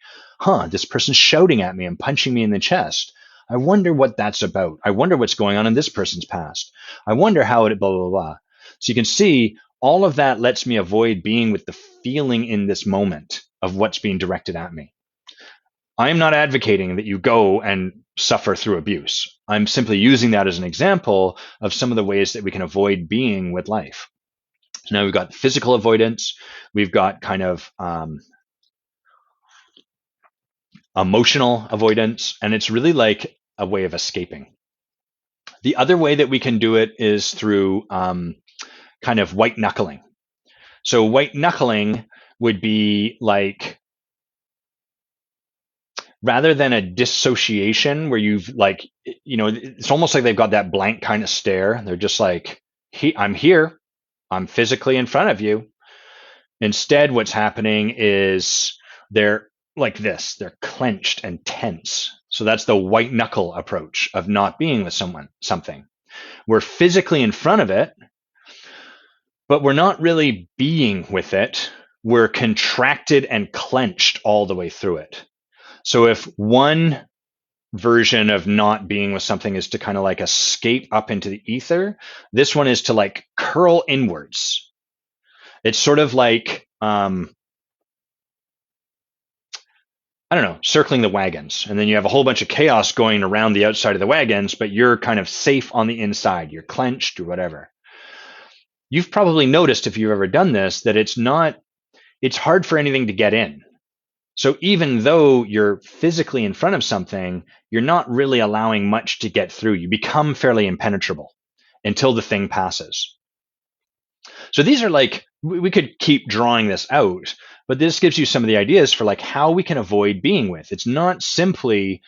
This person's shouting at me and punching me in the chest. I wonder what that's about. I wonder what's going on in this person's past. I wonder how it blah, blah, blah. So you can see all of that lets me avoid being with the feeling in this moment of what's being directed at me. I'm not advocating that you go and suffer through abuse. I'm simply using that as an example of some of the ways that we can avoid being with life. Now we've got physical avoidance, we've got kind of emotional avoidance, and it's really like a way of escaping. The other way that we can do it is through kind of white knuckling. So white knuckling would be like, rather than a dissociation where you've like, it's almost like they've got that blank kind of stare. They're just like, I'm here. I'm physically in front of you. Instead, what's happening is they're like this. They're clenched and tense. So that's the white knuckle approach of not being with something. We're physically in front of it, but we're not really being with it. We're contracted and clenched all the way through it. So if one version of not being with something is to kind of like escape up into the ether, this one is to like curl inwards. It's sort of like, I don't know, circling the wagons. And then you have a whole bunch of chaos going around the outside of the wagons, but you're kind of safe on the inside. You're clenched or whatever. You've probably noticed, if you've ever done this, that it's hard for anything to get in. So even though you're physically in front of something, you're not really allowing much to get through. You become fairly impenetrable until the thing passes. So these are like, we could keep drawing this out, but this gives you some of the ideas for like how we can avoid being with. It's not simply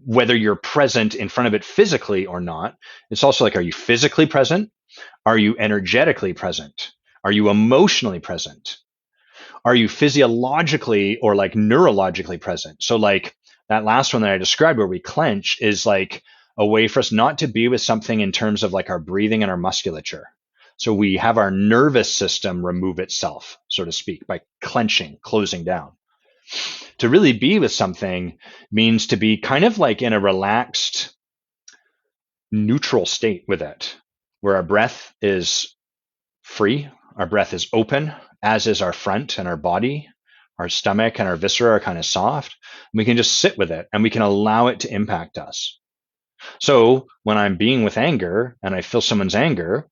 whether you're present in front of it physically or not. It's also like, are you physically present? Are you energetically present? Are you emotionally present? Are you physiologically or like neurologically present? So like that last one that I described where we clench is like a way for us not to be with something in terms of like our breathing and our musculature. So we have our nervous system remove itself, so to speak, by clenching, closing down. To really be with something means to be kind of like in a relaxed, neutral state with it, where our breath is free, our breath is open, as is our front and our body. Our stomach and our viscera are kind of soft. We can just sit with it and we can allow it to impact us. So when I'm being with anger and I feel someone's anger,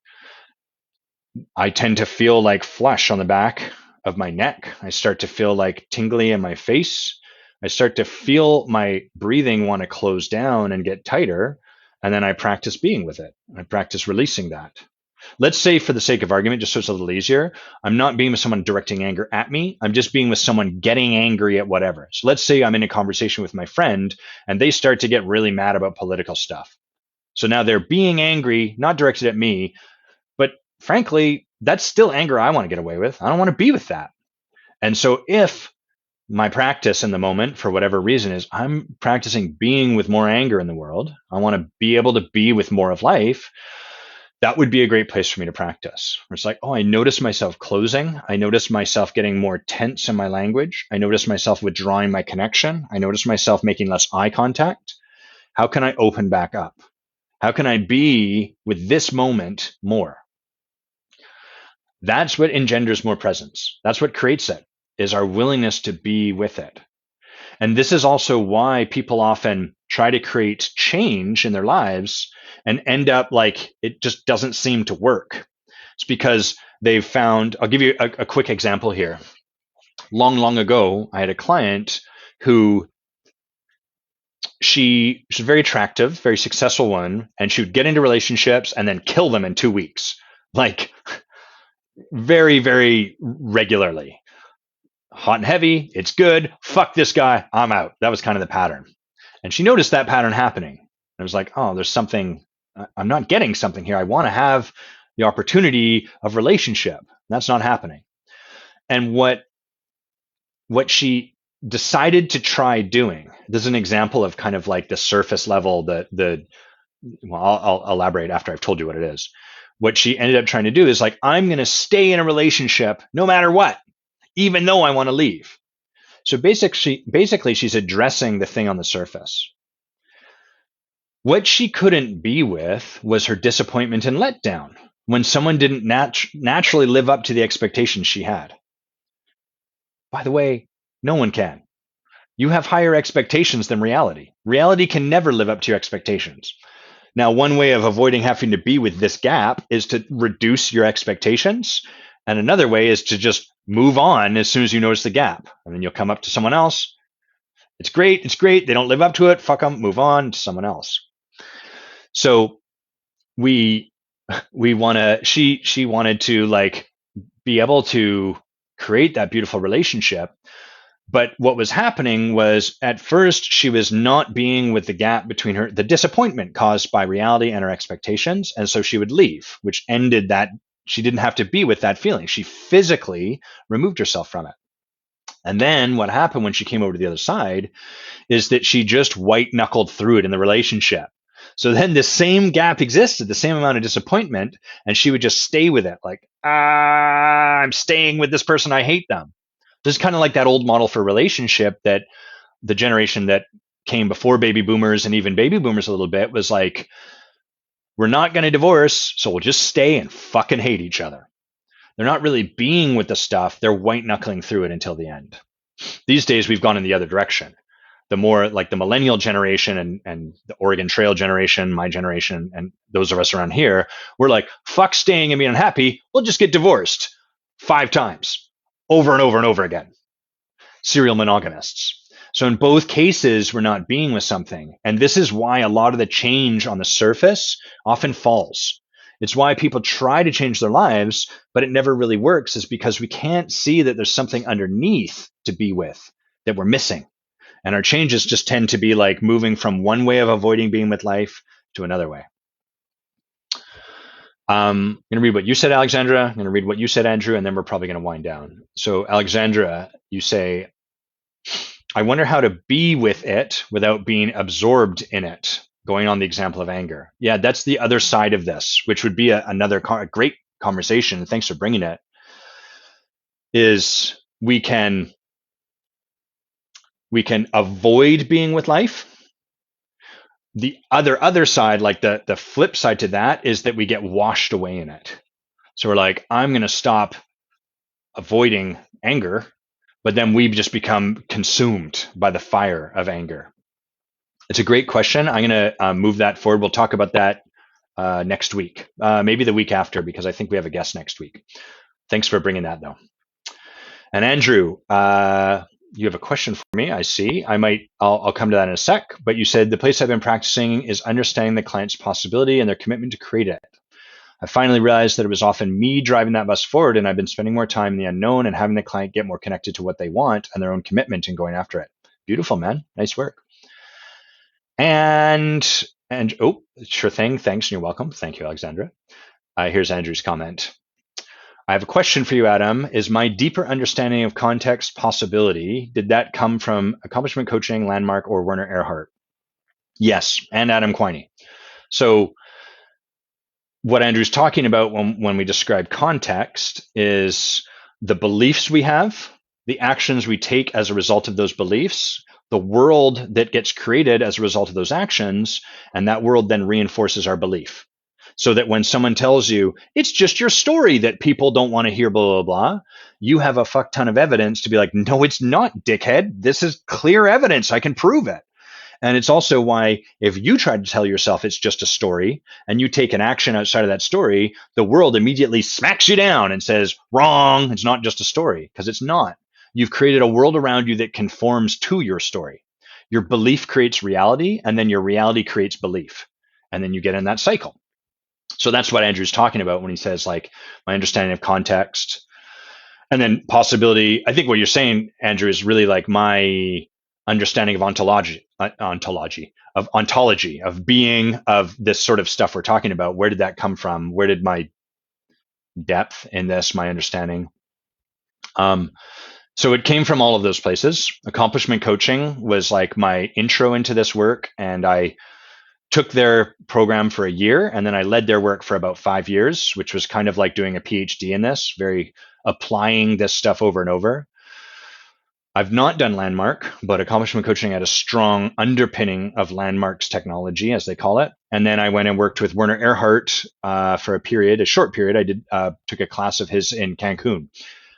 I tend to feel like flush on the back of my neck. I start to feel like tingly in my face. I start to feel my breathing want to close down and get tighter. And then I practice being with it. I practice releasing that. Let's say, for the sake of argument, just so it's a little easier, I'm not being with someone directing anger at me. I'm just being with someone getting angry at whatever. So let's say I'm in a conversation with my friend and they start to get really mad about political stuff. So now they're being angry, not directed at me, but frankly, that's still anger I want to get away with. I don't want to be with that. And so if my practice in the moment, for whatever reason, is I'm practicing being with more anger in the world, I want to be able to be with more of life, that would be a great place for me to practice. It's like, oh, I notice myself closing. I notice myself getting more tense in my language. I notice myself withdrawing my connection. I notice myself making less eye contact. How can I open back up? How can I be with this moment more? That's what engenders more presence. That's what creates it, is our willingness to be with it. And this is also why people often try to create change in their lives and end up like it just doesn't seem to work. It's because they've found, I'll give you a quick example here. Long ago, I had a client who she's a very attractive, very successful one, and she would get into relationships and then kill them in 2 weeks, like very, very regularly. Hot and heavy, it's good. Fuck this guy, I'm out. That was kind of the pattern. And she noticed that pattern happening. And I was like, oh, there's something, I'm not getting something here. I want to have the opportunity of relationship. That's not happening. And what she decided to try doing, this is an example of kind of like the surface level, I'll elaborate after I've told you what it is. What she ended up trying to do is like, I'm going to stay in a relationship no matter what, even though I want to leave. So basically, she's addressing the thing on the surface. What she couldn't be with was her disappointment and letdown when someone didn't naturally live up to the expectations she had. By the way, no one can. You have higher expectations than reality. Reality can never live up to your expectations. Now, one way of avoiding having to be with this gap is to reduce your expectations. And another way is to just move on as soon as you notice the gap. And then you'll come up to someone else. It's great. It's great. They don't live up to it. Fuck them. Move on to someone else. So we want to, she wanted to like be able to create that beautiful relationship. But what was happening was at first she was not being with the gap between the disappointment caused by reality and her expectations. And so she would leave, which ended that she didn't have to be with that feeling. She physically removed herself from it. And then what happened when she came over to the other side is that she just white knuckled through it in the relationship. So then the same gap existed, the same amount of disappointment, and she would just stay with it. Like, I'm staying with this person. I hate them. This is kind of like that old model for relationship that the generation that came before baby boomers and even baby boomers a little bit was like, we're not going to divorce, so we'll just stay and fucking hate each other. They're not really being with the stuff. They're white knuckling through it until the end. These days, we've gone in the other direction. The more like the millennial generation and the Oregon Trail generation, my generation, and those of us around here, we're like, fuck staying and being unhappy. We'll just get divorced 5 times over and over and over again. Serial monogamists. So in both cases, we're not being with something. And this is why a lot of the change on the surface often falls. It's why people try to change their lives, but it never really works, is because we can't see that there's something underneath to be with that we're missing. And our changes just tend to be like moving from one way of avoiding being with life to another way. I'm going to read what you said, Alexandra. I'm going to read what you said, Andrew, and then we're probably going to wind down. So, Alexandra, you say, I wonder how to be with it without being absorbed in it. Going on the example of anger. Yeah, that's the other side of this, which would be another great conversation. Thanks for bringing it. Is we can avoid being with life. The other side, like the flip side to that, is that we get washed away in it. So we're like, I'm going to stop avoiding anger, but then we just become consumed by the fire of anger. It's a great question. I'm going to move that forward. We'll talk about that next week, maybe the week after, because I think we have a guest next week. Thanks for bringing that, though. And Andrew, you have a question for me. I see. I'll come to that in a sec. But you said the place I've been practicing is understanding the client's possibility and their commitment to create it. I finally realized that it was often me driving that bus forward, and I've been spending more time in the unknown and having the client get more connected to what they want and their own commitment in going after it. Beautiful, man. Nice work. And oh, sure thing. Thanks, and you're welcome. Thank you, Alexandra. Here's Andrew's comment. I have a question for you, Adam. Is my deeper understanding of context possibility, did that come from accomplishment coaching, Landmark, or Werner Erhard? Yes, and Adam Quiney. So what Andrew's talking about when we describe context is the beliefs we have, the actions we take as a result of those beliefs, the world that gets created as a result of those actions, and that world then reinforces our belief. So that when someone tells you, it's just your story that people don't want to hear, blah, blah, blah, you have a fuck ton of evidence to be like, no, it's not, dickhead. This is clear evidence. I can prove it. And it's also why if you try to tell yourself it's just a story and you take an action outside of that story, the world immediately smacks you down and says, wrong, it's not just a story, because it's not. You've created a world around you that conforms to your story. Your belief creates reality, and then your reality creates belief. And then you get in that cycle. So that's what Andrew's talking about when he says, like, my understanding of context and then possibility. I think what you're saying, Andrew, is really like my understanding of ontology, of being, of this sort of stuff we're talking about. Where did that come from? Where did my depth in this, my understanding? So it came from all of those places. Accomplishment coaching was like my intro into this work, and I took their program for a year, and then I led their work for about 5 years, which was kind of like doing a PhD in this, very applying this stuff over and over. I've not done Landmark, but accomplishment coaching had a strong underpinning of Landmark's technology, as they call it. And then I went and worked with Werner Erhard for a short period. I took a class of his in Cancun,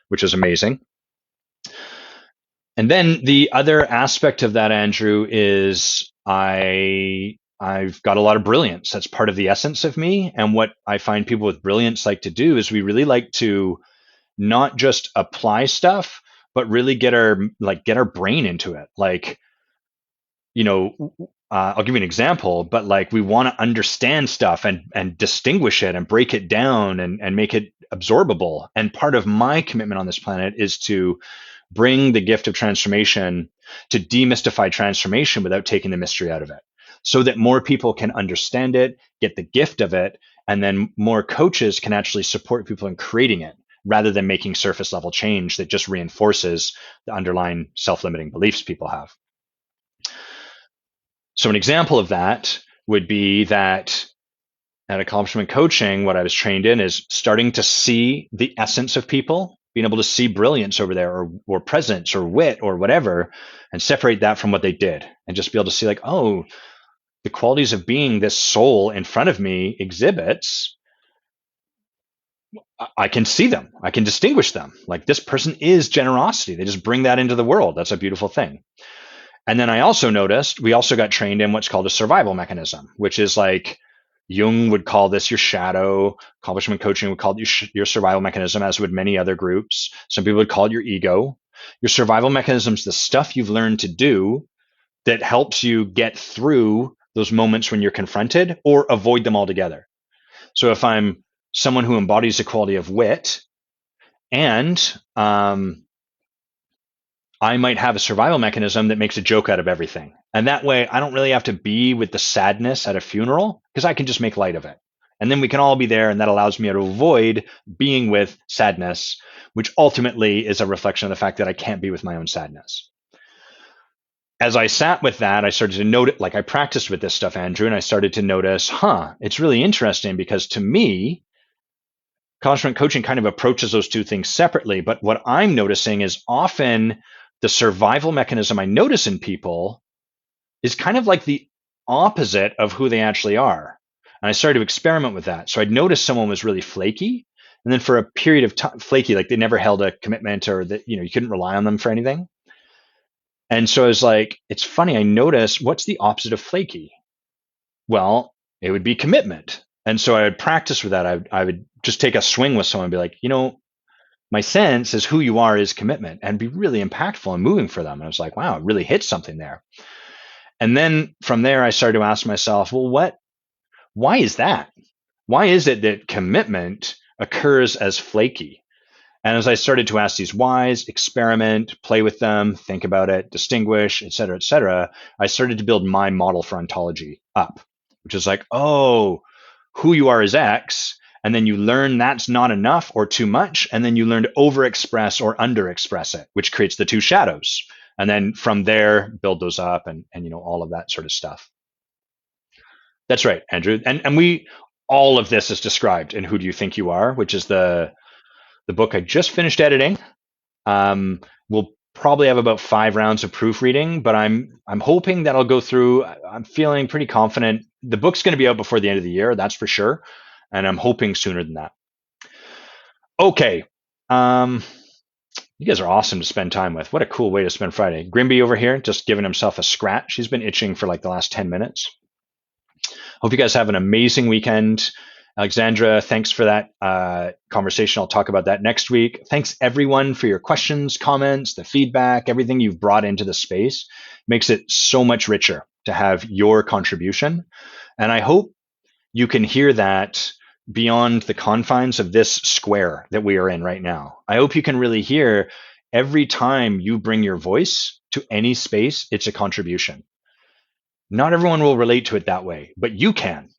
which was amazing. And then the other aspect of that, Andrew, is I've got a lot of brilliance. That's part of the essence of me. And what I find people with brilliance like to do is we really like to not just apply stuff, but really get our brain into it. Like, you know, I'll give you an example, but like we want to understand stuff and distinguish it and break it down and make it absorbable. And part of my commitment on this planet is to bring the gift of transformation, to demystify transformation without taking the mystery out of it, so that more people can understand it, get the gift of it, and then more coaches can actually support people in creating it rather than making surface level change that just reinforces the underlying self-limiting beliefs people have. So an example of that would be that at accomplishment coaching, what I was trained in is starting to see the essence of people, being able to see brilliance over there or presence or wit or whatever, and separate that from what they did and just be able to see like, oh, the qualities of being this soul in front of me exhibits, I can see them. I can distinguish them. Like this person is generosity. They just bring that into the world. That's a beautiful thing. And then I also noticed we also got trained in what's called a survival mechanism, which is like Jung would call this your shadow. Accomplishment coaching would call it your survival mechanism, as would many other groups. Some people would call it your ego. Your survival mechanism is the stuff you've learned to do that helps you get through those moments when you're confronted or avoid them altogether. So if I'm someone who embodies the quality of wit and I might have a survival mechanism that makes a joke out of everything. And that way, I don't really have to be with the sadness at a funeral because I can just make light of it. And then we can all be there, and that allows me to avoid being with sadness, which ultimately is a reflection of the fact that I can't be with my own sadness. As I sat with that, I started to notice, like I practiced with this stuff, Andrew, and I started to notice, it's really interesting because to me, accomplishment coaching kind of approaches those two things separately. But what I'm noticing is often the survival mechanism I notice in people is kind of like the opposite of who they actually are. And I started to experiment with that. So I'd notice someone was really flaky. And then for a period of time, flaky, like they never held a commitment or that, you couldn't rely on them for anything. And so I was like, it's funny. I noticed what's the opposite of flaky? Well, it would be commitment. And so I would practice with that. I would just take a swing with someone and be like, my sense is who you are is commitment, and be really impactful and moving for them. And I was like, wow, it really hit something there. And then from there, I started to ask myself, well, why is that? Why is it that commitment occurs as flaky? And as I started to ask these whys, experiment, play with them, think about it, distinguish, et cetera, I started to build my model for ontology up, which is like, oh, who you are is X, and then you learn that's not enough or too much, and then you learn to overexpress or underexpress it, which creates the two shadows. And then from there, build those up and all of that sort of stuff. That's right, Andrew. And we all of this is described in Who Do You Think You Are, which is the book I just finished editing. We'll probably have about 5 rounds of proofreading, but I'm hoping that I'll go through. I'm feeling pretty confident. The book's going to be out before the end of the year, that's for sure. And I'm hoping sooner than that. Okay. You guys are awesome to spend time with. What a cool way to spend Friday. Grimby over here, just giving himself a scratch. He's been itching for like the last 10 minutes. Hope you guys have an amazing weekend. Alexandra, thanks for that conversation. I'll talk about that next week. Thanks everyone for your questions, comments, the feedback, everything you've brought into the space. Makes it so much richer to have your contribution. And I hope you can hear that beyond the confines of this square that we are in right now. I hope you can really hear every time you bring your voice to any space, it's a contribution. Not everyone will relate to it that way, but you can.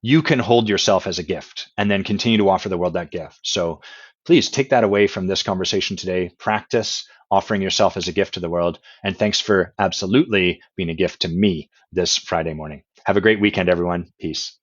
You can hold yourself as a gift and then continue to offer the world that gift. So please take that away from this conversation today. Practice offering yourself as a gift to the world. And thanks for absolutely being a gift to me this Friday morning. Have a great weekend, everyone. Peace.